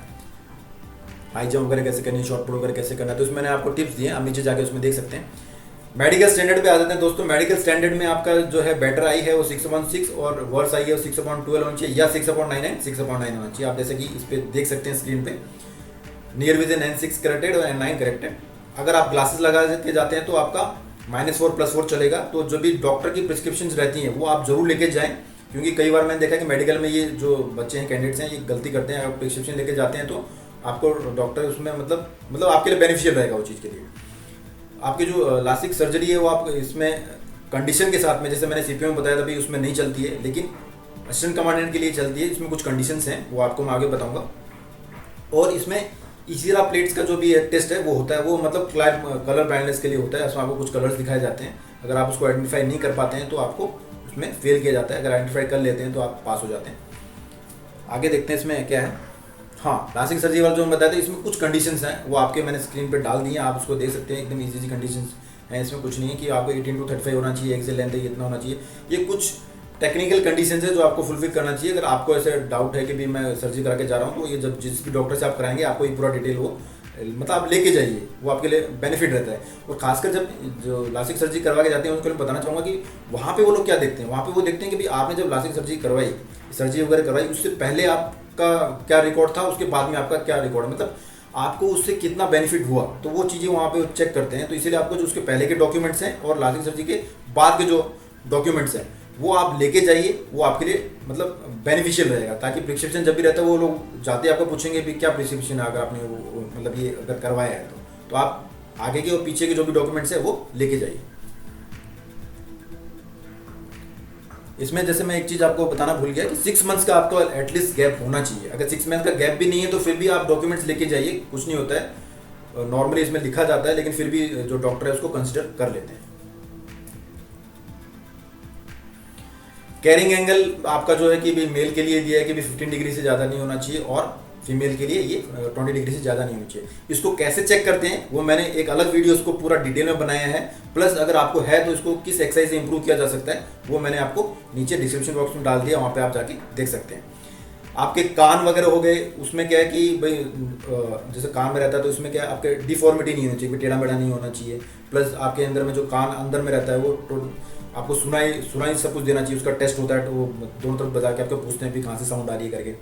हाई जंप वगैरह कैसे करनी है, शॉर्ट पुट वगैरह कैसे करना है, तो उसमें मैंने आपको टिप्स दिए, आप नीचे जाके उसमें देख सकते हैं। मेडिकल स्टैंडर्ड पे आ जाते हैं दोस्तों। मेडिकल स्टैंडर्ड में आपका जो है बेटर आई है वो 6/6 और वर्स आई है वो 6/12 होना चाहिए, या 6/9 है 6/9 होना चाहिए। आप जैसे कि इस पर देख सकते हैं स्क्रीन पे, नियर विजन N6 करेक्टेड और N9 करेक्टेड। अगर आप ग्लासेस लगा के जाते हैं तो आपका -4 +4 चलेगा। तो जो भी डॉक्टर की प्रिस्क्रिप्शन रहती हैं वो आप जरूर लेके जाएं, क्योंकि कई बार मैंने देखा कि मेडिकल में ये जो बच्चे हैं कैंडिडेट्स हैं ये गलती करते हैं। अगर प्रिस्क्रिप्शन लेके जाते हैं तो आपको डॉक्टर उसमें मतलब आपके लिए बेनिफिशियल रहेगा वो चीज़ के लिए। आपकी जो लासिक सर्जरी है वो आप इसमें कंडीशन के साथ में, जैसे मैंने सीपीओ में बताया था भाई उसमें नहीं चलती है, लेकिन असिस्टेंट कमांडेंट के लिए चलती है। इसमें कुछ कंडीशंस हैं वो आपको मैं आगे बताऊंगा। और इसमें ईसीआर प्लेट्स का जो भी टेस्ट है वो होता है, वो मतलब कलर ब्लाइंडनेस के लिए होता है। उसमें आपको कुछ कलर्स दिखाए जाते हैं, अगर आप उसको आइडेंटिफाई नहीं कर पाते हैं तो आपको उसमें फेल किया जाता है, अगर आइडेंटिफाई कर लेते हैं तो आप पास हो जाते हैं। आगे देखते हैं इसमें क्या है। हाँ, लासिक सर्जरी वाला जो मैं बताया था इसमें कुछ कंडीशंस हैं, वो आपके मैंने स्क्रीन पर डाल दिए हैं, आप उसको देख सकते हैं। एकदम ईजी कंडीशंस हैं, इसमें कुछ नहीं है कि आपको 18 to 35 होना चाहिए, एक्सेल लेंथ इतना होना चाहिए। ये कुछ टेक्निकल कंडीशंस है जो आपको फुलफिल करना चाहिए। अगर आपको ऐसे डाउट है कि भी मैं सर्जरी करा के जा रहा हूँ, तो ये जब जिस भी डॉक्टर से आप कराएंगे आपको ये पूरा डिटेल वो मतलब आप लेके जाइए, वो आपके लिए बेनिफिट रहता है। और खासकर जब जो लासिक सर्जरी करवा के जाते हैं उनको मैं बताना चाहूँगा कि वहाँ पे वो लोग क्या देखते हैं। वहाँ पे वो देखते हैं कि भाई आपने जब लासिक सर्जरी करवाई, सर्जरी वगैरह करवाई, उससे पहले आप का क्या रिकॉर्ड था, उसके बाद में आपका क्या रिकॉर्ड, मतलब आपको उससे कितना बेनिफिट हुआ, तो वो चीज़ें वहाँ पे चेक करते हैं। तो इसीलिए आपको जो उसके पहले के डॉक्यूमेंट्स हैं और लासिक सर्जरी के बाद के जो डॉक्यूमेंट्स हैं वो आप लेके जाइए, वो आपके लिए मतलब बेनिफिशियल रहेगा। ताकि प्रिस्क्रिप्शन जब भी रहता है वो लोग जाते आपको पूछेंगे भी क्या प्रिस्क्रिप्शन है, अगर आपने वो मतलब ये अगर करवाया है तो आप आगे के और पीछे के जो भी डॉक्यूमेंट्स है वो लेके जाइए। इसमें जैसे मैं एक चीज़ आपको बताना भूल गया कि 6 मंथ्स का आपको एटलीस्ट गैप होना चाहिए। अगर 6 मंथ का गैप भी नहीं है तो फिर भी आप डॉक्यूमेंट्स लेके जाइए, कुछ नहीं होता है, नॉर्मली इसमें लिखा जाता है, लेकिन फिर भी जो डॉक्टर है उसको कंसिडर कर लेते हैं। कैरिंग एंगल आपका जो है कि भी मेल के लिए दिया है कि भी 15 डिग्री से ज़्यादा नहीं होना चाहिए और फीमेल के लिए ये 20 डिग्री से ज़्यादा नहीं होनी चाहिए। इसको कैसे चेक करते हैं वो मैंने एक अलग वीडियो उसको पूरा डिटेल में बनाया है, प्लस अगर आपको है तो इसको किस एक्सरसाइज से इंप्रूव किया जा सकता है वो मैंने आपको नीचे डिस्क्रिप्शन बॉक्स में डाल दिया, वहाँ पे आप जाके देख सकते हैं। आपके कान वगैरह हो गए, उसमें क्या है कि भाई जैसे कान में रहता है तो उसमें क्या है आपके डिफॉर्मिटी नहीं होनी चाहिए, टेढ़ा मेढ़ा नहीं होना चाहिए, प्लस आपके अंदर में जो कान अंदर में रहता है वो आपको सुनाई सब कुछ देना चाहिए। उसका टेस्ट होता है तो वो दोनों तरफ बता के आपको पूछते हैं भी कहाँ से साउंड आ रही है करके,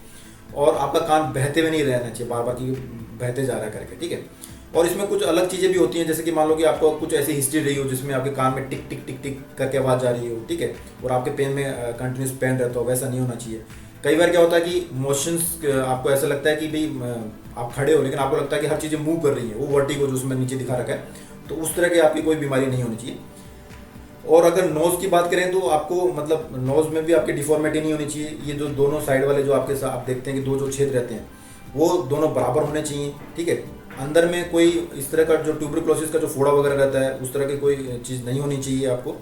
और आपका कान बहते हुए नहीं रहना चाहिए बार बार कि बहते जा रहा है करके, ठीक है। और इसमें कुछ अलग चीज़ें भी होती हैं, जैसे कि मान लो कि आपको कुछ ऐसी हिस्ट्री रही हो जिसमें आपके कान में टिक टिक टिक टिक करके आवाज़ आ रही हो, ठीक है, और आपके पेन में कंटिन्यूस पेन रहता हो, वैसा नहीं होना चाहिए। कई बार क्या होता है कि मोशंस आपको ऐसा लगता है कि भाई आप खड़े हो लेकिन आपको लगता है कि हर चीज़ें मूव कर रही है, वो वर्टिगो जो उसमें नीचे दिखा रखा है, तो उस तरह की आपकी कोई बीमारी नहीं होनी चाहिए। और अगर नोज़ की बात करें तो आपको मतलब नोज़ में भी आपकी डिफॉर्मिटी नहीं होनी चाहिए। ये जो दोनों साइड वाले जो आपके साथ आप देखते हैं कि दो जो छेद रहते हैं वो दोनों बराबर होने चाहिए, ठीक है। अंदर में कोई इस तरह का जो ट्यूबरक्लोसिस का जो फोड़ा वगैरह रहता है उस तरह की कोई चीज़ नहीं होनी चाहिए आपको।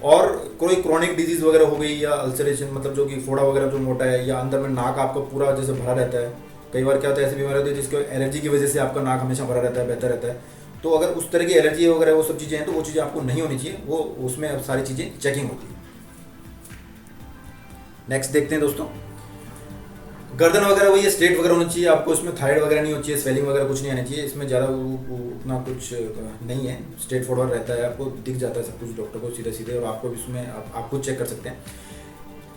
और कोई क्रॉनिक डिजीज़ वगैरह हो गई या अल्सरेशन, मतलब जो कि फोड़ा वगैरह जो मोटा है, या अंदर में नाक आपका पूरा जैसे भरा रहता है, कई बार क्या होता है ऐसी बीमारी होती है जिसके एलर्जी की वजह से आपका नाक हमेशा भरा रहता है, बहता रहता है, तो अगर उस तरह की एलर्जी वगैरह वो सब चीज़ें हैं तो वो चीज़ें आपको नहीं होनी चाहिए, वो उसमें अब सारी चीज़ें चेकिंग होती है। नेक्स्ट देखते हैं दोस्तों, गर्दन वगैरह वही स्ट्रेट वगैरह होनी चाहिए आपको, इसमें थायराइड वगैरह नहीं होनी चाहिए, स्वेलिंग वगैरह कुछ नहीं आनी चाहिए, इसमें ज़्यादा उतना कुछ नहीं है, स्ट्रेट फॉरवर्ड रहता है, आपको दिख जाता है सब कुछ डॉक्टर को सीधे सीधे, और आपको इसमें आप खुद चेक कर सकते हैं।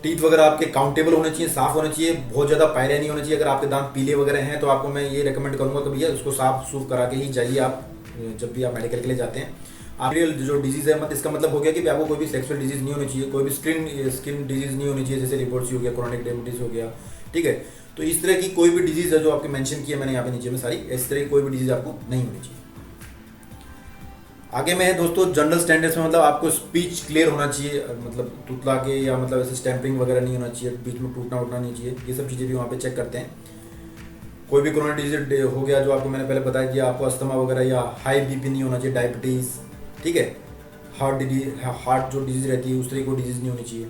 टीथ वगैरह आपके काउंटेबल होने चाहिए, साफ होने चाहिए, बहुत ज़्यादा पायरिया नहीं होनी चाहिए। अगर आपके दांत पीले वगैरह हैं तो आपको मैं ये रेकमेंड करूँगा कि भैया उसको साफ सूफ करा के ही जाइए आप जब भी आप मेडिकल के लिए जाते हैं। आपकी जो डिजीज़ है, इसका मतलब हो गया कि आपको कोई भी सेक्सुअल डिजीज़ नहीं होनी चाहिए, कोई भी स्किन डिजीज़ नहीं होनी चाहिए, जैसे रिपोर्ट्स हो गया, क्रॉनिक डायबिटीज़ हो गया, ठीक है। तो इस तरह की कोई भी डिजीज़ है जो आपके मेंशन किया मैंने यहाँ पे नीचे में सारी, इस तरह की कोई भी डिजीज़ आपको नहीं होनी चाहिए। आगे में है दोस्तों जनरल स्टैंडर्ड्स में, मतलब आपको स्पीच क्लियर होना चाहिए, मतलब तुतला के या मतलब ऐसे स्टैम्पिंग वगैरह नहीं होना चाहिए, बीच में टूटना उठना नहीं चाहिए, ये सब चीज़ें भी वहाँ पे चेक करते हैं। कोई भी क्रॉनिक डिजीज हो गया जो आपको मैंने पहले बताया कि आपको अस्थमा वगैरह या हाई बीपी नहीं होना चाहिए, डायबिटीज़, ठीक है, हार्ट जो डिजीज़ रहती है उस तरह की कोई डिजीज़ नहीं होनी चाहिए।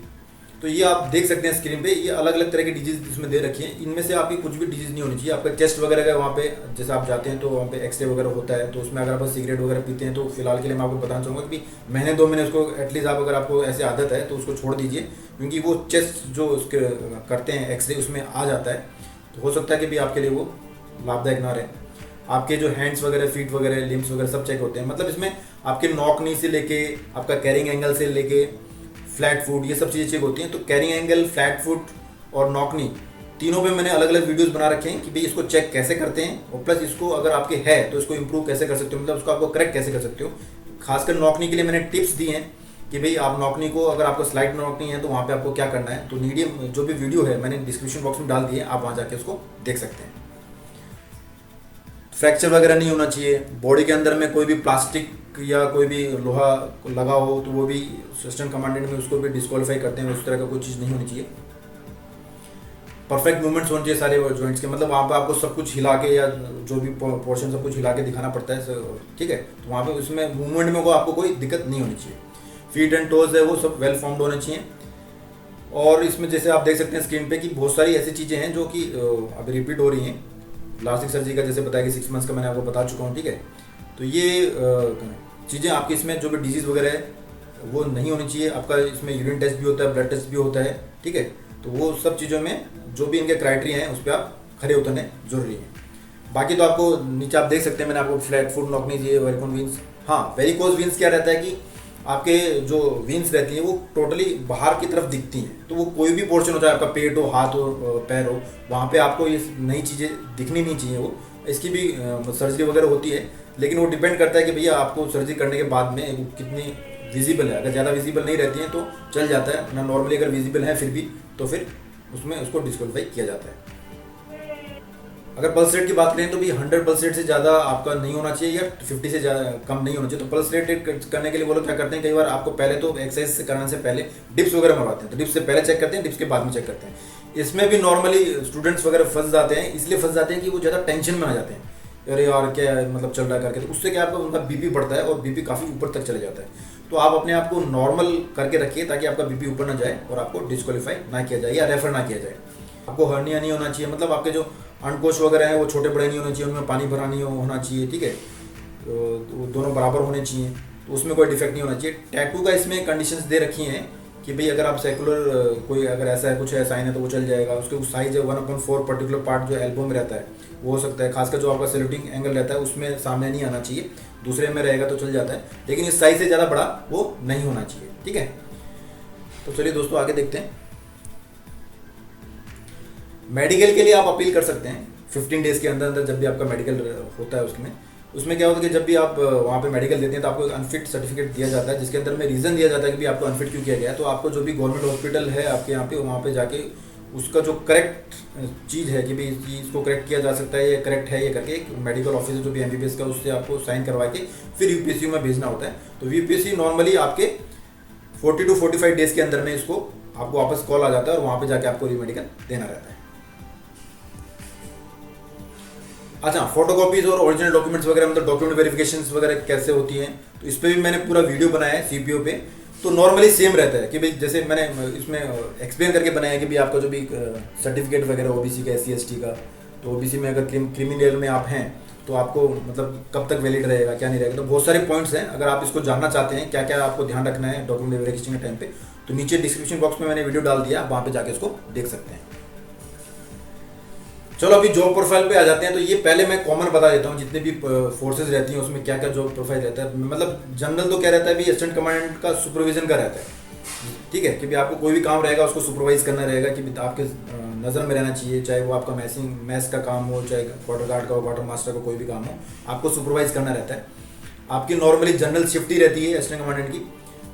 तो ये आप देख सकते हैं स्क्रीन पे, ये अलग अलग तरह की डिजीज़ इसमें दे रखी है, इनमें से आपकी कुछ भी डिजीज़ नहीं होनी चाहिए। आपका चेस्ट वगैरह का वहाँ पे जैसे आप जाते हैं तो वहाँ पे एक्सरे वगैरह होता है, तो उसमें अगर आप सिगरेट वगैरह पीते हैं तो फिलहाल के लिए मैं आपको बताना चाहूँगा कि महीने 2 महीने उसको एटलीस्ट आप, अगर आपको ऐसी आदत है तो उसको छोड़ दीजिए, क्योंकि वो चेस्ट जो उसके करते हैं एक्सरे उसमें आ जाता है, तो हो सकता है कि भी आपके लिए वो लाभदायक ना रहे। आपके जो हैंड्स वगैरह, फीट वगैरह, लिम्स वगैरह सब चेक होते हैं, मतलब इसमें आपके नॉक नी से लेके आपका कैरिंग एंगल से लेके फ्लैट फुट, ये सब चीज़ें चेक होती हैं। तो कैरिंग एंगल, फ्लैट फुट और नॉक नी तीनों पे मैंने अलग अलग वीडियोस बना रखे हैं कि भाई इसको चेक कैसे करते हैं, और प्लस इसको अगर आपके है तो इसको इंप्रूव कैसे कर सकते हो, मतलब उसको आपको करेक्ट कैसे कर सकते हो। खासकर नॉकनी के लिए मैंने टिप्स दी हैं कि भाई आप नॉकनी को, अगर आपको स्लाइड नॉकनी है तो वहाँ पे आपको क्या करना है। तो मीडियम जो भी वीडियो है मैंने डिस्क्रिप्शन बॉक्स में डाल दी है, आप वहाँ जाके उसको देख सकते हैं। फ्रैक्चर वगैरह नहीं होना चाहिए, बॉडी के अंदर में कोई भी प्लास्टिक या कोई भी लोहा लगा हो तो वो भी असिस्टेंट कमांडेंट में उसको भी डिस्क्वालीफाई करते हैं, उस तरह का कोई चीज़ नहीं होनी चाहिए। परफेक्ट मूवमेंट्स होने चाहिए सारे जॉइंट्स के, मतलब वहाँ पे आपको सब कुछ हिला के या जो भी पोर्शन सब कुछ हिला के दिखाना पड़ता है, ठीक है। तो वहाँ पे उसमें मूवमेंट में को आपको कोई दिक्कत नहीं होनी चाहिए। फीट एंड टोज है वो सब वेल फॉर्म्ड होने चाहिए। और इसमें जैसे आप देख सकते हैं स्क्रीन पे कि बहुत सारी ऐसी चीज़ें हैं जो कि अभी रिपीट हो रही हैं। प्लास्टिक सर्जरी का जैसे बताया कि 6 मंथ्स का मैंने आपको बता चुका हूँ, ठीक है। तो ये चीज़ें आपकी इसमें जो भी डिजीज़ वगैरह है वो नहीं होनी चाहिए। आपका इसमें यूरिन टेस्ट भी होता है, ब्लड टेस्ट भी होता है, ठीक है। तो वो सब चीज़ों में जो भी इनके क्राइटेरिया हैं उस पर आप खड़े उतरने जरूरी है। बाकी तो आपको नीचे आप देख सकते हैं, मैंने आपको फ्लैट फुट नॉक नहीं चाहिए, वेरिकोज वीन्स। हाँ, वेरिकोज वीन्स क्या रहता है कि आपके जो विंग्स रहती हैं वो टोटली बाहर की तरफ दिखती हैं। तो वो कोई भी पोर्शन हो, चाहे आपका पेट हो, हाथ हो, पैर हो, वहाँ पे आपको ये नई चीज़ें दिखनी नहीं चाहिए। वो इसकी भी सर्जरी वगैरह होती है, लेकिन वो डिपेंड करता है कि भैया आपको सर्जरी करने के बाद में वो कितनी विजिबल है। अगर ज़्यादा विजिबल नहीं रहती हैं तो चल जाता है ना, नॉर्मली अगर विजिबल है फिर भी तो फिर उसमें उसको डिस्क्वालीफाई किया जाता है। अगर पल्स रेट की बात करें तो भी 100 पल्स रेट से ज़्यादा आपका नहीं होना चाहिए या 50 से ज़्यादा कम नहीं होना चाहिए। तो पल्स रेट करने के लिए वो लोग क्या करते हैं, कई बार आपको पहले तो एक्सरसाइज करने से पहले डिप्स वगैरह मरवाते हैं। तो डिप्स से पहले चेक करते हैं, डिप्स के बाद में चेक करते हैं। इसमें भी नॉर्मली स्टूडेंट्स वगैरह फंस जाते हैं, इसलिए फंस जाते हैं कि वो ज़्यादा टेंशन में आ जाते हैं, अरे यार क्या मतलब चल रहा है करके। तो उससे क्या आपका उनका बीपी बढ़ता है और बीपी काफ़ी ऊपर तक चले जाता है। तो आप अपने आप को नॉर्मल करके रखिए ताकि आपका बीपी ऊपर ना जाए और आपको डिस्क्वालीफाई ना किया जाए या रेफर ना किया जाए। आपको हर्निया नहीं होना चाहिए, मतलब आपके जो अंडकोश वगैरह हैं वो छोटे बड़े नहीं होने चाहिए, उनमें पानी भरा नहीं होना चाहिए, ठीक है। तो दोनों बराबर होने चाहिए, तो उसमें कोई डिफेक्ट नहीं होना चाहिए। टैटू का इसमें कंडीशंस दे रखी हैं कि भाई अगर आप सेकुलर कोई अगर ऐसा है, कुछ है साइन है तो वो चल जाएगा। उसके साइज है 1/4, पर्टिकुलर पार्ट जो एल्बो में रहता है वो हो सकता है, खासकर जो आपका सैल्यूटिंग एंगल रहता है उसमें सामने नहीं आना चाहिए, दूसरे में रहेगा तो चल जाता है, लेकिन इस साइज से ज़्यादा बड़ा वो नहीं होना चाहिए, ठीक है। तो चलिए दोस्तों आगे देखते हैं। मेडिकल के लिए आप अपील कर सकते हैं 15 डेज़ के अंदर अंदर, जब भी आपका मेडिकल होता है उसमें क्या होता है कि जब भी आप वहाँ पे मेडिकल देते हैं तो आपको अनफिट सर्टिफिकेट दिया जाता है, जिसके अंदर में रीज़न दिया जाता है कि भी आपको अनफिट क्यों किया गया है। तो आपको जो भी गवर्नमेंट हॉस्पिटल है आपके यहाँ पे, वहाँ पे जाके उसका जो करेक्ट चीज़ है कि भाई इसको करेक्ट किया जा सकता है, ये करेक्ट है ये करके, एक मेडिकल ऑफिसर जो भी MBBS का उससे आपको साइन करवा के फिर UPSC में भेजना होता है। तो UPSC नॉर्मली आपके 40 to 45 डेज़ के अंदर में इसको आपको वापस कॉल आ जाता है और वहाँ पे जाके आपको रीमेडिकल देना रहता है। अच्छा, फोटोकॉपीज और ओरिजिनल डॉक्यूमेंट्स वगैरह, मतलब डॉक्यूमेंट वेरिफिकेशंस वगैरह कैसे होती हैं, तो इस पर भी मैंने पूरा वीडियो बनाया है CPO पे। तो नॉर्मली सेम रहता है कि भाई जैसे मैंने इसमें एक्सप्लेन करके बनाया है कि भाई आपका जो भी सर्टिफिकेट वगैरह OBC का, SC ST का, तो OBC में अगर क्रिमिनल में आप हैं तो आपको मतलब कब तक वैलिड रहेगा, क्या नहीं रहेगा। तो बहुत सारे पॉइंट्स हैं, अगर आप इसको जानना चाहते हैं क्या क्या आपको ध्यान रखना है डॉक्यूमेंट वेरिफिकेशन के टाइम पे, तो नीचे डिस्क्रिप्शन बॉक्स में मैंने वीडियो डाल दिया, आप वहाँ पे जाके इसको देख सकते हैं। चलो अभी जॉब प्रोफाइल पे आ जाते हैं। तो ये पहले मैं कॉमन बता देता हूँ, जितने भी फोर्सेज रहती हैं उसमें क्या क्या जॉब प्रोफाइल रहता है। मतलब जनरल तो क्या रहता है भी, असिस्टेंट कमांडेंट का सुपरविजन का रहता है, ठीक है, कि भी आपको कोई भी काम रहेगा उसको सुपरवाइज करना रहेगा, कि आपके नज़र में रहना चाहिए, चाहे वो आपका मैस का काम हो, चाहे क्वार्टर गार्ड का हो, क्वार्टर मास्टर का कोई भी काम हो, आपको सुपरवाइज करना रहता है। आपकी नॉर्मली जनरल शिफ्ट ही रहती है असिस्टेंट कमांडेंट की।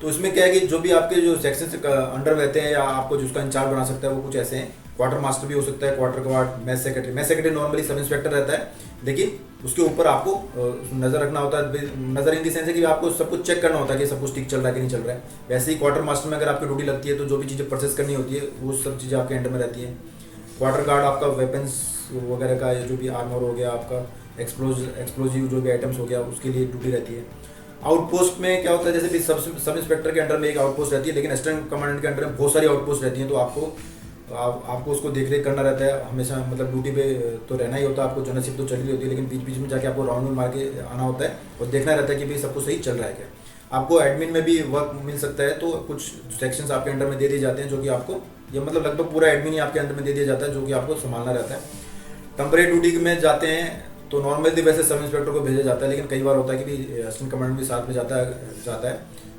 तो इसमें क्या है कि जो भी आपके जो सेक्शन अंडर रहते हैं या आपको जिसका इंचार्ज बना सकता है वो कुछ ऐसे हैं। क्वार्टर मास्टर भी हो सकता है, quarter guard, math secretary normally sub inspector रहता है, लेकिन उसके ऊपर आपको नज़र रखना होता है। नज़र इन दी सेंस है कि आपको सब कुछ चेक करना होता है कि सब कुछ ठीक चल रहा है कि नहीं चल रहा है। वैसे ही क्वार्टर मास्टर में अगर आपकी ड्यूटी लगती है तो जो भी चीज़ें परचेस करनी होती है वो सब चीज़ें आपके अंडर में रहती है। क्वार्टर गार्ड आपका वेपन्स वगैरह का, जो भी आर्मर हो गया, आपका एक्सप्लोजिव जो भी आइटम्स हो गया, उसके लिए ड्यूटी रहती है। आउटपोस्ट में क्या होता है, जैसे भी सब इंस्पेक्टर के अंडर में एक आउटपोस्ट रहती है, लेकिन असिस्टेंट कमांडेंट के अंडर में बहुत सारी आउटपोस्ट रहती हैं। तो आपको उसको देख रेख करना रहता है हमेशा, मतलब ड्यूटी पे तो रहना ही होता है, आपको जनरल शिफ्ट तो चली होती है, लेकिन बीच बीच में जाके आपको राउंड मार के आना होता है और देखना रहता है कि भाई सब कुछ सही चल रहा है क्या। आपको एडमिन में भी वर्क मिल सकता है, तो कुछ सेक्शंस आपके अंडर में दे दिए जाते हैं जो कि आपको, ये मतलब लगभग पूरा एडमिन ही आपके अंडर में दे दिया जाता है जो कि आपको संभालना रहता है। टेम्परेरी ड्यूटी में जाते हैं तो नॉर्मली वैसे सब इंस्पेक्टर को भेजा जाता है, लेकिन कई बार होता है कि भी असिस्टेंट कमांडेंट भी साथ में जाता है,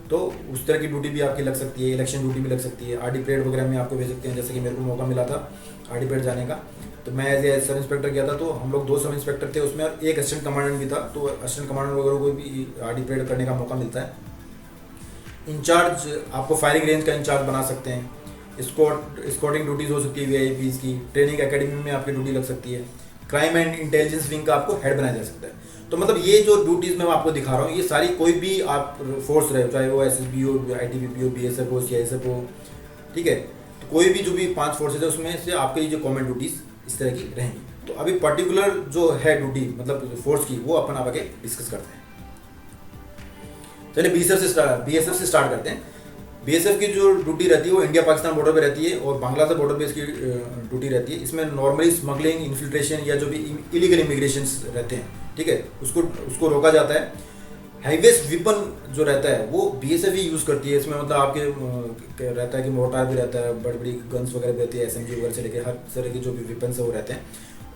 तो उस तरह की ड्यूटी भी आपकी लग सकती है। इलेक्शन ड्यूटी भी लग सकती है, RD परेड वगैरह में आपको भेज सकते हैं। जैसे कि मेरे को मौका मिला था RD परेड जाने का, तो मैं एज ए सब इंस्पेक्टर गया था। तो हम लोग 2 सब इंस्पेक्टर थे उसमें और एक असिस्टेंट कमांडेंट भी था। तो असिस्टेंट कमांडेंट वगैरह को भी RD परेड करने का मौका मिलता है। इंचार्ज आपको फायरिंग रेंज का इंचार्ज बना सकते हैं। स्कॉटिंग ड्यूटीज़ हो सकती है VIPs की। ट्रेनिंग एकेडमी में आपकी ड्यूटी लग सकती है। क्राइम एंड इंटेलिजेंस विंग का आपको हेड बनाया जा सकता है। तो मतलब ये जो ड्यूटीज़ मैं आपको दिखा रहा हूँ, ये सारी कोई भी आप फोर्स रहे, चाहे वो SSB हो, ITBP हो, BSF हो, CISF हो, ठीक है, तो कोई भी जो भी 5 फोर्सेज है उसमें से आपके ये जो कॉमन ड्यूटीज़ इस तरह की रहेंगी। तो अभी पर्टिकुलर जो है ड्यूटी मतलब फोर्स की, वो अपन आगे डिस्कस करते हैं। चलिए BSF से स्टार्ट करते हैं। BSF की जो ड्यूटी रहती है वो इंडिया पाकिस्तान बॉर्डर पे रहती है और बांग्लादेश बॉर्डर पे इसकी ड्यूटी रहती है। इसमें नॉर्मली स्मगलिंग, इन्फिल्ट्रेशन या जो भी इलीगल इमिग्रेशन रहते हैं, ठीक है, उसको रोका जाता है। हाईवेस्ट वेपन जो रहता है वो BSF ही यूज़ करती है। इसमें मतलब आपके रहता है कि मोर्टार भी रहता है, बड़ी बड़ी गन्स वगैरह भी रहती है, SMG वगैरह से लेकर हर तरह के जो भी वेपन्स है वो रहते हैं।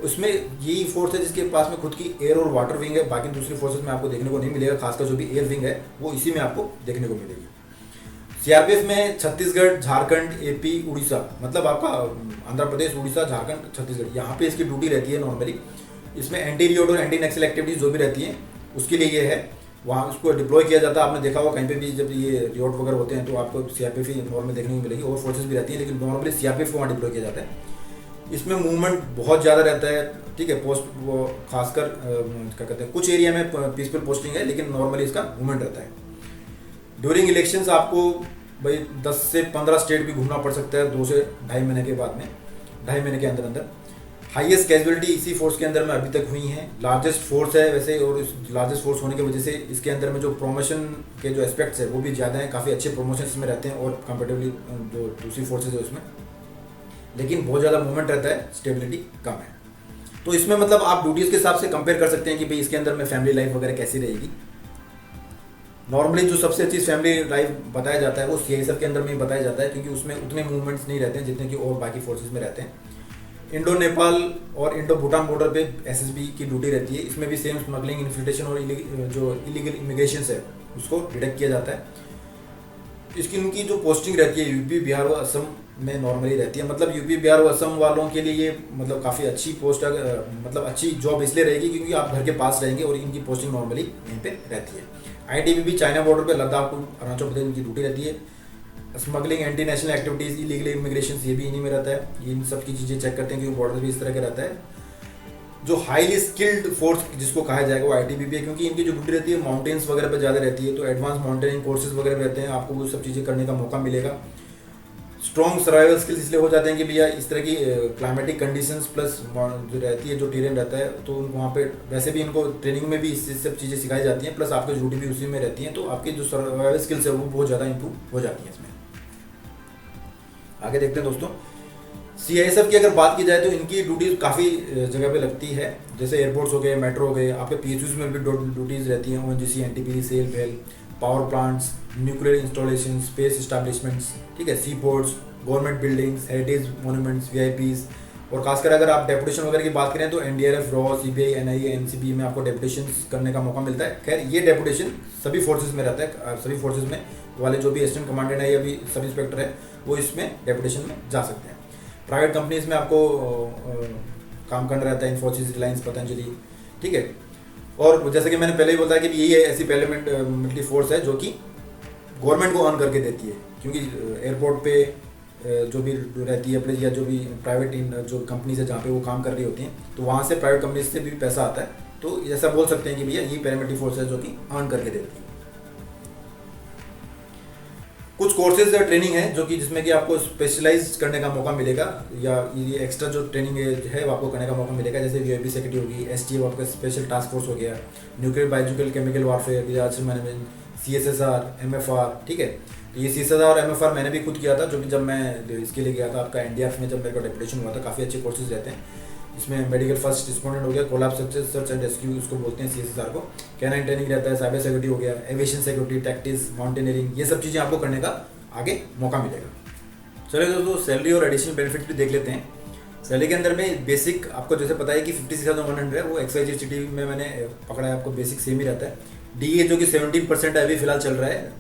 उसमें यही फोर्स है जिसके पास में खुद की एयर और वाटर विंग है, बाकी दूसरी फोर्सेज में आपको देखने को नहीं मिलेगा, खासकर जो भी एयर विंग है वो इसी में आपको देखने को मिलेगी। सीआरपीएफ में छत्तीसगढ़, झारखंड, एपी, उड़ीसा, मतलब आपका आंध्र प्रदेश, उड़ीसा, झारखंड, छत्तीसगढ़, यहाँ पे इसकी ड्यूटी रहती है नॉर्मली। इसमें एंटी रियोट और एंटी नक्सल एक्टिविटीज़ जो भी रहती हैं उसके लिए ये है, वहाँ उसको डिप्लॉय किया जाता है। आपने देखा होगा कहीं पे भी जब ये रियोट वगैरह होते हैं तो आपको सीआरपीएफ ही नॉर्मल देखने को मिलेगी, और फोर्सेज भी रहती है, लेकिन नॉर्मली सीआरपीएफ को वहाँ डिप्लॉय किया जाता है। इसमें मूवमेंट बहुत ज़्यादा रहता है, ठीक है। पोस्ट वो खासकर क्या कहते हैं, कुछ एरिया में पीसफुल पोस्टिंग है, लेकिन नॉर्मली इसका मूवमेंट रहता है। ड्यूरिंग इलेक्शंस आपको भाई 10 से 15 स्टेट भी घूमना पड़ सकता है 2 से ढाई महीने के बाद में, 2.5 महीने के अंदर अंदर। हाईएस्ट कैजुअलिटी इसी फोर्स के अंदर में अभी तक हुई हैं, लार्जेस्ट फोर्स है वैसे, और इस लार्जेस्ट फोर्स होने की वजह से इसके अंदर में जो प्रमोशन के जो एस्पेक्ट्स है वो भी ज़्यादा हैं, काफ़ी अच्छे प्रमोशन इसमें रहते हैं और कंपेरेटिवली जो दूसरी फोर्सेज है उसमें, लेकिन बहुत ज़्यादा मूवमेंट रहता है, स्टेबिलिटी कम है। तो इसमें मतलब आप ड्यूटीज़ के हिसाब से कंपेयर कर सकते हैं कि भाई इसके अंदर में फैमिली लाइफ वगैरह कैसी रहेगी। नॉर्मली जो सबसे अच्छी फैमिली लाइफ बताया जाता है वो सीआईएसएफ के अंदर में ही बताया जाता है, क्योंकि उसमें उतने मूवमेंट्स नहीं रहते हैं जितने कि और बाकी फोर्सेज में रहते हैं। इंडो नेपाल और इंडो भूटान बॉर्डर पे एसएसबी की ड्यूटी रहती है, इसमें भी सेम स्मगलिंग, इन्फिल्ट्रेशन और जो इलीगल इमिग्रेशन है उसको डिटेक्ट किया जाता है। इसकी उनकी जो पोस्टिंग रहती है यूपी, बिहार और असम में नॉर्मली रहती है, मतलब यूपी, बिहार और असम वालों के लिए ये मतलब काफ़ी अच्छी पोस्ट, मतलब अच्छी जॉब इसलिए रहेगी क्योंकि आप घर के पास रहेंगे और इनकी पोस्टिंग नॉर्मली यहीं पे रहती है। आईटीबीपी चाइना बॉर्डर पे, लद्दाख और अरुणाचल प्रदेश इनकी ड्यूटी रहती है। Smuggling, anti national activities, illegal immigration ये भी इन्हीं में रहता है। इन सब की चीज़ें चेक करते हैं क्योंकि बॉर्डर भी इस तरह का रहता है। जो हाईली स्किल्ड फोर्स जिसको कहा जाएगा वो आईटीबीपी है, क्योंकि इनकी जो ड्यूटी रहती है माउंटेन्स वगैरह पे ज़्यादा रहती है, तो एडवांस माउंटेनिंग कोर्सेज वगैरह रहते हैं, आपको वो सब चीज़ें करने का मौका मिलेगा। स्ट्रॉन्ग सर्वाइवल स्किल्स इसलिए हो जाते हैं कि भैया इस तरह की क्लाइमेटिक कंडीशंस प्लस जो रहती है, जो टेरेन रहता है, तो वहाँ पे वैसे भी इनको ट्रेनिंग में भी इस सब चीज़ें सिखाई जाती हैं, प्लस आपकी ड्यूटी भी उसी में रहती है, तो आपकी जो सर्वाइवल स्किल्स है वो बहुत ज़्यादा इंप्रूव हो जाती है इसमें। आगे देखते हैं दोस्तों, सीआईएसएफ की अगर बात की जाए तो इनकी ड्यूटीज काफ़ी जगह पे लगती है, जैसे एयरपोर्ट्स हो गए, मेट्रो हो गए, आपके पीएचयूज में भी ड्यूटीज़ रहती हैं, ओएनजीसी, एनटीपीसी, सेल, भेल, power plants, nuclear installation, space establishments, ठीक है, sea ports, government buildings, heritage monuments, VIPs, और खासकर अगर आप डेपुटेशन वगैरह की बात करें तो NDRF, raw, CBI, NIA, NCB में आपको डेपुटेशन करने का मौका मिलता है। खैर ये डेपुटेशन सभी फोर्सेज में रहता है, सभी फोर्सेज में वाले जो भी असिस्टेंट कमांडेंट है या भी सब इंस्पेक्टर है वो इसमें डेपुटेशन में जा सकते हैं। प्राइवेट कंपनीज में आपको काम करना रहता है, इन्फोसिस, रिलायंस, पतंजलि, ठीक है। और जैसे कि मैंने पहले ही बताया कि यही है ऐसी पार्लियामेंट मिलिट्री फोर्स है जो कि गवर्नमेंट को अर्न करके देती है, क्योंकि एयरपोर्ट पे जो भी रहती है प्लेस या जो भी प्राइवेट जो कंपनीज है जहाँ पे वो काम कर रही होती हैं, तो वहाँ से प्राइवेट कंपनीज से भी पैसा आता है, तो ऐसा बोल सकते हैं कि भैया ये पैरामिलिट्री फोर्स है जो कि अर्न करके देती है। कुछ कोर्सेज या ट्रेनिंग है जो कि जिसमें कि आपको स्पेशलाइज करने का मौका मिलेगा, या ये एक्स्ट्रा जो ट्रेनिंग है वो आपको करने का मौका मिलेगा, जैसे वीआईपी सेक्रेटरी होगी, एसटीएफ आपका स्पेशल टास्क फोर्स हो गया, nuclear, biological, chemical warfare, disaster management, CSSR, MFR, ठीक है। तो ये सीएसएसआर और एमएफआर मैंने भी खुद किया था, जो कि जब मैं इसके लिए गया था आपका एनडीआरएफ में, जब मेरे को डेपुटेशन हुआ था। काफ़ी अच्छे कोर्सेज रहते हैं इसमें, मेडिकल फर्स्ट रिस्पोंडेंट हो गया, कोलैप्स सर्च एंड रेस्क्यू उसको बोलते हैं सीएसएसआर को, कैनाइन ट्रेनिंग रहता है, साइबर सिक्योरिटी हो गया, एविएशन सिक्योरिटी, टैक्टिक्स, माउंटेनियरिंग, ये सब चीज़ें आपको करने का आगे मौका मिलेगा। चलिए दोस्तों, सैलरी और एडिशनल बेनिफिट्स भी देख लेते हैं। सैलरी के अंदर में बेसिक आपको जैसे पता है कि 56,100 है, वो XYZ सिटी में मैंने पकड़ा है, आपको बेसिक सेम ही रहता है। डीए जो कि 17% है, अभी फिलहाल चल रहा है,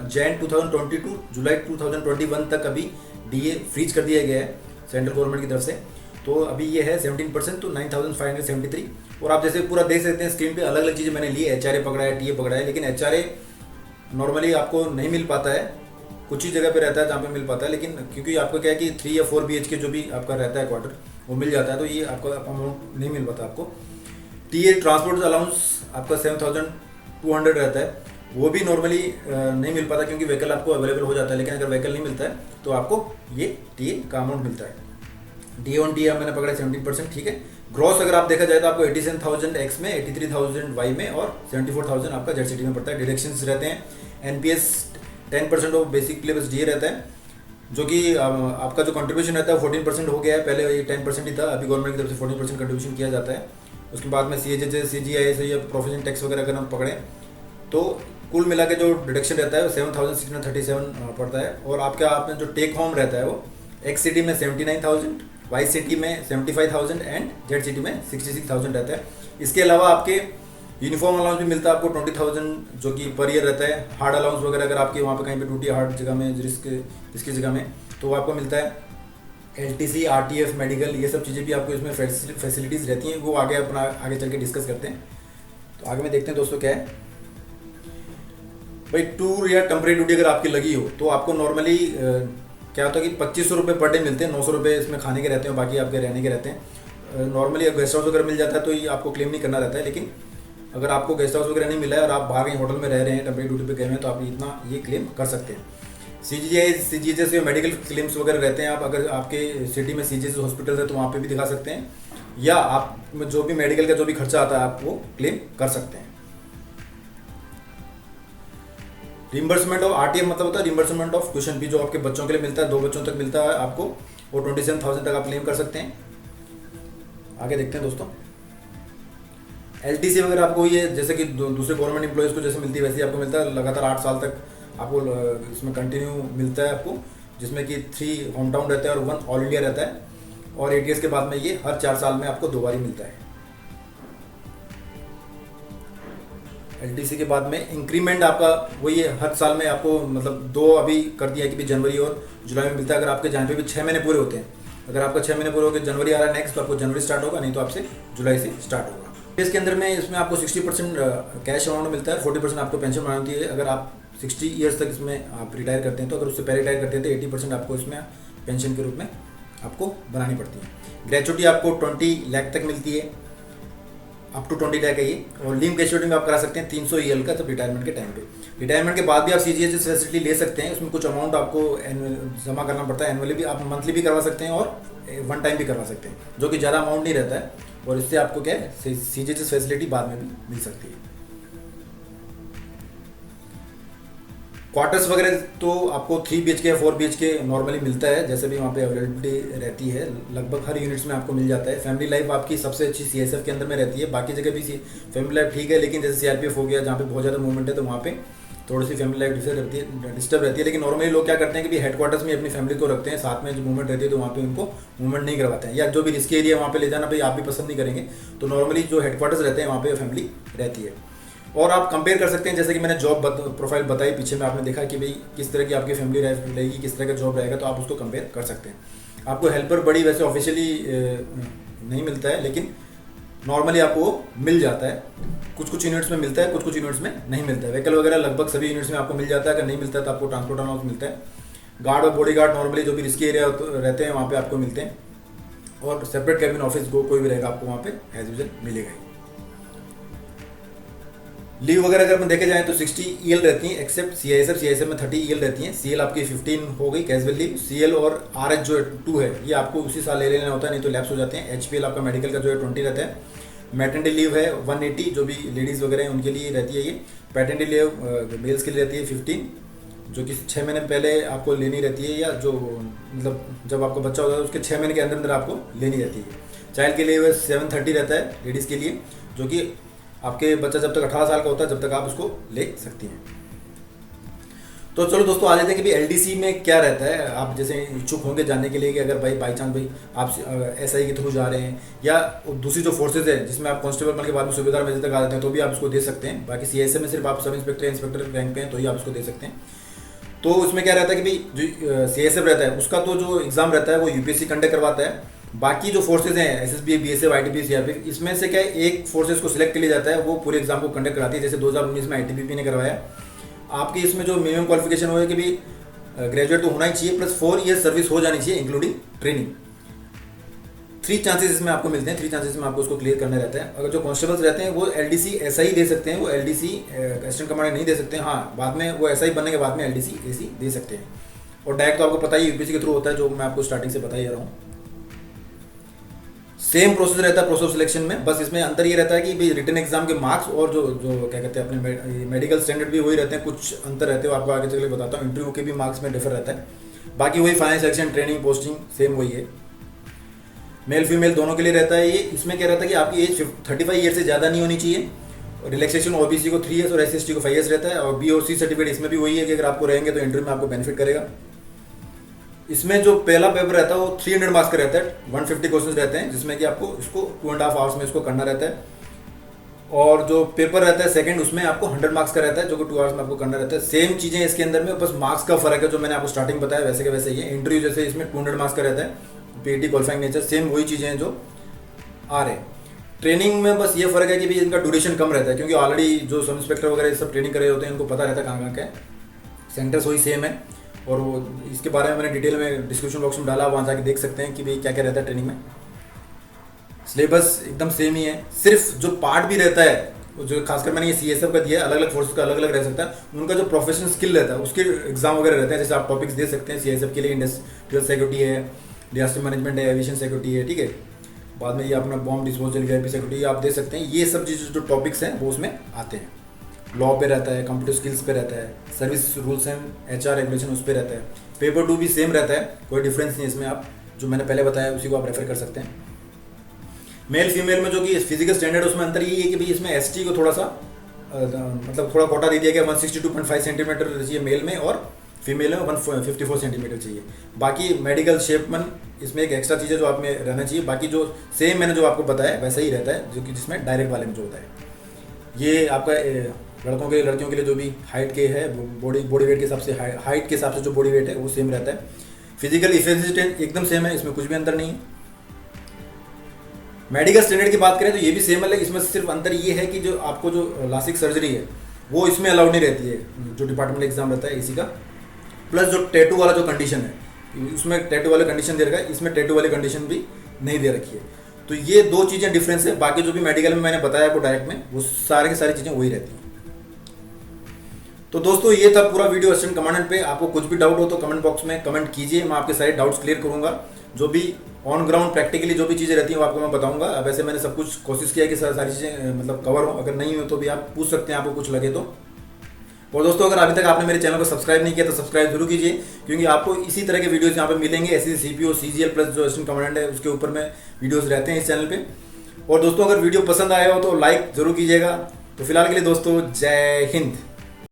जैन 2022 जुलाई 2021 तक अभी डीए फ्रीज कर दिया गया है सेंट्रल गवर्नमेंट की तरफ से, तो अभी ये है 17%, तो 9,573। और आप जैसे पूरा देख सकते हैं स्क्रीन पे, अलग अलग चीज़ें मैंने ली, HRA पकड़ा है, टीए पकड़ा है, लेकिन HRA नॉर्मली आपको नहीं मिल पाता है, कुछ ही जगह पे रहता है जहाँ पे मिल पाता है, लेकिन क्योंकि आपको क्या है कि 3 या 4 BHK जो भी आपका रहता है क्वार्टर वो मिल जाता है, तो ये आपको अमाउंट नहीं मिल पाता आपको। टीए ट्रांसपोर्ट अलाउंस आपका 7,200 रहता है, वो भी नॉर्मली नहीं मिल पाता क्योंकि व्हीकल आपको अवेलेबल हो जाता है, लेकिन अगर व्हीकल नहीं मिलता है तो आपको ये टीए का अमाउंट मिलता है। डी ऑन डी मैंने पकड़ा 17%, ठीक है। ग्रॉस अगर आप देखा जाए तो आपको 87,000 एक्स में, 83,000 वाई में और 74,000 आपका जेड सिटी में पड़ता है। डिडक्शंस रहते हैं, एनपीएस 10% ऑफ बेसिक प्ले बस डीए रहता है, जो कि आपका जो कंट्रीब्यूशन रहता है 14% हो गया है, पहले ये 10% ही था, अभी गवर्नमेंट की तरफ से 14% कंट्रीब्यूशन किया जाता है। उसके बाद में CHH, CGI से या प्रोफेशन टैक्स वगैरह अगर हम पकड़ें तो कुल मिला के जो डिडक्शन रहता है वो 7,637 पड़ता है। और आपका आपने जो टेक होम रहता है वो एक्स सिटी में 79,000 वाई सिटी में 75,000 एंड जेड सिटी में 66,000 रहता है। इसके अलावा आपके यूनिफॉर्म अलाउंस भी मिलता है आपको 20,000 जो कि पर ईयर रहता है। हार्ड अलाउंस वगैरह अगर आपके वहाँ पे कहीं पे टूटी हार्ड जगह में रिस्क इसकी जगह में तो वो आपको मिलता है। LTC, RTF, मेडिकल ये सब चीज़ें भी आपको इसमें फैसिलिटीज़ रहती हैं, वो आगे अपना आगे चल के डिस्कस करते हैं। तो आगे में देखते हैं दोस्तों क्या है। भाई टूर या टेम्परेरी ड्यूटी अगर आपकी लगी हो तो आपको नॉर्मली क्या होता है कि 2500 रुपये पर डे मिलते हैं, 900 रुपये इसमें खाने के रहते हैं, बाकी आपके रहने के रहते हैं। नॉर्मली गेस्ट हाउस वगैरह मिल जाता है तो ये आपको क्लेम नहीं करना रहता है, लेकिन अगर आपको गेस्ट हाउस वगैरह नहीं मिला है और आप बाहर कहीं होटल में रह रहे हैं, टेम्परेरी ड्यूटी पे गए हैं, तो आप इतना ये क्लेम कर सकते हैं। CGI से मेडिकल क्लेम्स वगैरह रहते हैं, आप अगर आपके सिटी में CGI हॉस्पिटल है तो वहाँ पे भी दिखा सकते हैं, या आप जो भी मेडिकल का जो भी खर्चा आता है आप वो क्लेम कर सकते हैं। रिम्बर्समेंट ऑफ RTF मतलब होता है रिम्बर्समेंट ऑफ ट्यूशन फी, जो आपके बच्चों के लिए मिलता है, 2 बच्चों तक मिलता है आपको, वो 27,000 तक आप क्लेम कर सकते हैं। आगे देखते हैं दोस्तों। LTC वगैरह आपको ये जैसे कि दूसरे गवर्नमेंट एम्प्लॉयज़ को जैसे मिलती है वैसे ही आपको मिलता है, लगातार 8 साल तक आपको इसमें कंटिन्यू मिलता है आपको, जिसमें कि 3 होम टाउन रहता है और 1 ऑल इंडिया रहता है, और ATS के बाद में ये हर 4 साल में आपको 2 बार ही मिलता है। LTC के बाद में इंक्रीमेंट आपका वही है, हर साल में आपको मतलब 2 अभी कर दिया है कि भी जनवरी और जुलाई में मिलता है। अगर आपके जहाँ पे भी 6 महीने पूरे होते हैं, अगर आपका 6 महीने पूरे होकर जनवरी आ रहा है नेक्स्ट, तो आपको जनवरी स्टार्ट होगा, नहीं तो आपसे जुलाई से स्टार्ट होगा। इसके अंदर में इसमें आपको 60% कैश अमाउंट मिलता है, 40% आपको पेंशन बनाती है। अगर आप 60 ईयर्स तक इसमें आप रिटायर करते हैं, तो अगर उससे पहले रिटायर करते हैं तो 80% आपको इसमें पेंशन के रूप में आपको बनानी पड़ती है। ग्रेचुटी आपको 20 लाख तक मिलती है, अप टू 20 लाख है ये, और लीव ग्रेचुटी में आप करा सकते हैं 300 EL का, तब रिटायरमेंट के टाइम पे। रिटायरमेंट के बाद भी आप CGHS फैसिलिटी ले सकते हैं, उसमें कुछ अमाउंट आपको जमा करना पड़ता है, एनुअली भी आप मंथली भी करवा सकते हैं और 1 टाइम भी करवा सकते हैं, जो कि ज़्यादा अमाउंट नहीं रहता है, और इससे आपको क्या है CGHS फैसिलिटी बाद में भी मिल सकती है। क्वार्टर्स वगैरह तो आपको 3 BHK या 4 BHK नॉर्मली मिलता है, जैसे भी वहाँ पे अवेलेबिलिटी रहती है, लगभग हर यूनिट्स में आपको मिल जाता है। फैमिली लाइफ आपकी सबसे अच्छी CSF के अंदर में रहती है, बाकी जगह भी फैमिली लाइफ ठीक है, लेकिन जैसे CRPF हो गया जहाँ पे बहुत ज़्यादा मूवमेंट है तो वहाँ पे थोड़ी सी फैमिली लाइफ डिस्टर्ब रहती है। लेकिन नॉर्मली लोग क्या करते हैं कि हेडक्वार्टर्स में अपनी फैमिली को रखते हैं, साथ में जो मूवमेंट रहती है तो वहाँ पे उनको मूवमेंट नहीं करवाते हैं, या जो भी रिस्की एरिया वहाँ पे ले जाना भाई आप भी पसंद नहीं करेंगे, तो नॉर्मली जो हेडक्वार्टर्स रहते हैं वहाँ पे फैमिली रहती है। और आप कंपेयर कर सकते हैं, जैसे कि मैंने जॉब प्रोफाइल बताई पीछे में, आपने देखा कि भाई किस तरह की आपकी फैमिली लाइफ रहेगी, किस तरह का जॉब रहेगा, तो आप उसको कंपेयर कर सकते हैं। आपको हेल्पर बड़ी वैसे ऑफिशियली नहीं मिलता है, लेकिन नॉर्मली आपको मिल जाता है, कुछ यूनिट्स में मिलता है, कुछ यूनिट्स में नहीं मिलता है। व्हीकल वगैरह लगभग सभी यूनिट्स में आपको मिल जाता है, अगर नहीं मिलता है तो आपको ट्रांसपोर्ट अलाउंस मिलता है। गार्ड और बॉडी गार्ड नॉर्मली जो भी रिस्की एरिया रहते हैं वहाँ पे आपको मिलते हैं, और सेपरेट कैबिन ऑफिस कोई भी रहेगा आपको वहाँ पे एज यूजुअल मिलेगा ही। लीव वगैरह अगर हम देखे जाएँ तो 60 EL रहती हैं, एक्सेप्ट CISF में 30 EL रहती हैं। CL आपकी 15 हो गई कैजुअल लीव, CL और RH जो 2 है ये आपको उसी साल ले लेना होता है, नहीं तो लैप्स हो जाते हैं। HPL आपका मेडिकल का जो है 20 रहता है। मैटरनिटी लीव है 180, जो भी लेडीज़ वगैरह हैं उनके लिए रहती है ये। पैटर्निटी लीव मेल्स के लिए रहती है 15, जो कि 6 महीने पहले आपको लेनी रहती है, या जो मतलब जब आपका बच्चा होता है उसके 6 महीने के अंदर अंदर आपको लेनी रहती है। चाइल्ड के लिए 730 रहता है लेडीज़ के लिए, जो कि आपके बच्चा जब तक 18 साल का होता है जब तक आप उसको ले सकती हैं। तो चलो दोस्तों आ जाते हैं कि भाई LDC में क्या रहता है। आप जैसे इच्छुक होंगे जानने के लिए कि अगर भाई बाई चांस भाई आप SI के थ्रू जा रहे हैं, या दूसरी जो फोर्सेज है जिसमें आप कांस्टेबल बन के बाद में सूबेदार मेजर तक आ जाते हैं, तो भी आप उसको दे सकते हैं। बाकी CSF में सिर्फ आप सब इंस्पेक्टर इंस्पेक्टर रैंक पे हैं तो ही आप उसको दे सकते हैं। तो उसमें क्या रहता है कि भाई जो CSF रहता है उसका तो जो एग्ज़ाम रहता है वो UPSC कंडक्ट करवाता है। बाकी जो फोर्सेज हैं SSB, BSF, ITBP, CRPF, इसमें से क्या एक फोर्सेज को सिलेक्ट कर लिया जाता है, वो पूरे एग्जाम को कंडक्ट कराती है। जैसे 2019 में ITBP ने करवाया। आपकी इसमें जो मिनिमम क्वालिफिकेशन हो है कि भी ग्रेजुएट तो होना ही चाहिए, प्लस 4 ईयर सर्विस हो जानी चाहिए इंक्लूडिंग ट्रेनिंग। 3 चांसेस इसमें आपको मिलते हैं, 3 चांसेस में आपको उसको क्लियर करना रहता है। अगर जो कांस्टेबल्स रहते हैं वो LDC SI दे सकते हैं, वो LDC असिस्टेंट कमांडेंट नहीं दे सकते हैं। हाँ, बाद में वो SI बनने के बाद में LDC AC दे सकते हैं। और डायरेक्ट तो आपको पता ही UPSC के थ्रू होता है, जो मैं आपको स्टार्टिंग से बता ही रहा हूँ। सेम प्रोसेस रहता है प्रोसेस सिलेक्शन में, बस इसमें अंतर ये रहता है कि भाई रिटन एग्जाम के मार्क्स और जो क्या कहते हैं अपने मेडिकल स्टैंडर्ड भी वही रहते हैं, कुछ अंतर रहते हैं, आपको आगे चल के बताता हूँ। इंटरव्यू के भी मार्क्स में डिफर रहता है, बाकी वही final selection, training, posting same वही है। मेल फीमेल दोनों के लिए रहता है ये। इसमें क्या रहता है कि आपकी एज 35 ईयर से ज़्यादा नहीं होनी चाहिए। रिलैक्सेशन OBC को 3 ईयर्स और SC को 5 ईयर्स रहता है। और BOC सर्टिफिकेट इसमें भी वही है कि अगर आपको रहेंगे तो इंटरव्यू में आपको बेनिफिट करेगा। इसमें जो पहला पेपर रहता है वो 300 मार्क्स का रहता है, 150 क्वेश्चन रहते हैं, जिसमें कि आपको इसको 2.5 आवर्स में इसको करना रहता है। और जो पेपर रहता है सेकंड, उसमें आपको 100 मार्क्स का रहता है, जो कि 2 आवर्स में आपको करना रहता है। सेम चीज़ें इसके अंदर में, बस मार्क्स का फर्क है, जो मैंने आपको स्टार्टिंग बताया वैसे के वैसे ही है। इंटरव्यू जैसे इसमें 200 मार्क्स का रहता है, पीईटी क्वालिफाइंग नेचर, सेम वही चीज़ें हैं जो आ रहे हैं। ट्रेनिंग में बस ये फर्क है कि भाई इनका ड्यूरेशन कम रहता है, क्योंकि ऑलरेडी जो सब इंस्पेक्टर वगैरह सब ट्रेनिंग कर रहे होते हैं, इनको पता रहता है कहाँ कहाँ का है। सेंटर्स वही सेम है, और वो इसके बारे में मैंने डिटेल में डिस्क्रिप्शन बॉक्स में डाला, वहाँ जाके देख सकते हैं कि भाई क्या क्या रहता है ट्रेनिंग में। सिलेबस एकदम सेम ही है, सिर्फ जो पार्ट भी रहता है, जो खासकर मैंने ये CSF का दिया है, अलग अलग फोर्सेस का अलग अलग रह सकता है। उनका जो प्रोफेशनल स्किल रहता है उसके एग्जाम वगैरह रहते हैं, जैसे आप टॉपिक्स दे सकते हैं। CSF के लिए इंडस्ट्रियल सिक्योरिटी है, डिजास्टर मैनेजमेंट है, एविएशन सिक्योरिटी है, ठीक है। बाद में ये अपना बॉम्ब डिस्पोजल, VIP सिक्योरिटी आप दे सकते हैं। ये सब चीज़ जो टॉपिक्स हैं वो उसमें आते हैं। लॉ पे रहता है, कंप्यूटर स्किल्स पे रहता है, service rules and HR regulation उस पर रहता है। पेपर 2 भी सेम रहता है, कोई डिफरेंस नहीं है इसमें। आप जो मैंने पहले बताया उसी को आप रेफर कर सकते हैं। मेल फीमेल में जो कि फिजिकल स्टैंडर्ड, उसमें अंतर ये है कि भाई इसमें ST को थोड़ा सा मतलब थोड़ा कोटा दे दिया गया, 162.5 सेंटीमीटर चाहिए मेल में, और फीमेल में 154 सेंटीमीटर चाहिए। बाकी मेडिकल शेपमन इसमें एक एक्स्ट्रा चीज़ है जो आप में रहना चाहिए। बाकी जो सेम मैंने जो आपको बताया वैसा ही रहता है, जो कि जिसमें डायरेक्ट वाले में जो होता है। ये आपका लड़कों के लड़कियों के लिए जो भी हाइट के है, बॉडी वेट के हिसाब से, हाइट के हिसाब से जो बॉडी वेट है वो सेम रहता है। फिजिकल इफिशिएंसी एकदम सेम है, इसमें कुछ भी अंतर नहीं है। मेडिकल स्टैंडर्ड की बात करें तो ये भी सेम है, लेकिन इसमें सिर्फ अंतर ये है कि जो आपको जो लासिक सर्जरी है वो इसमें अलाउड नहीं रहती है, जो डिपार्टमेंटल एग्जाम रहता है इसी का। प्लस जो टैटू वाला जो कंडीशन है, उसमें टैटू वाले कंडीशन दे रखा है, इसमें टैटू वाली कंडीशन भी नहीं दे रखी है। तो ये 2 चीज़ें डिफरेंस है। बाकी जो भी मेडिकल में मैंने बताया आपको डायरेक्ट में, वो सारी की सारी चीज़ें वही रहती हैं। तो दोस्तों ये था पूरा वीडियो असिस्टेंट कमांडेंट पे। आपको कुछ भी डाउट हो तो कमेंट बॉक्स में कमेंट कीजिए, मैं आपके सारे डाउट्स क्लियर करूंगा। जो भी ऑन ग्राउंड प्रैक्टिकली जो भी चीज़ें रहती हैं वो आपको मैं बताऊंगा। वैसे मैंने सब कुछ कोशिश किया कि सारी चीज़ें मतलब कवर हो। अगर नहीं हो तो भी आप पूछ सकते हैं, आपको कुछ लगे तो। और दोस्तों अगर अभी तक आपने मेरे चैनल को सब्सक्राइब नहीं किया तो सब्सक्राइब जरूर कीजिए, क्योंकि आपको इसी तरह के वीडियोस यहाँ पे मिलेंगे। ऐसे CPO CGL प्लस जो असिस्टेंट कमांडेंट है उसके ऊपर में वीडियोस रहते हैं इस चैनल पे। और दोस्तों अगर वीडियो पसंद आया हो तो लाइक जरूर कीजिएगा। तो फिलहाल के लिए दोस्तों जय हिंद।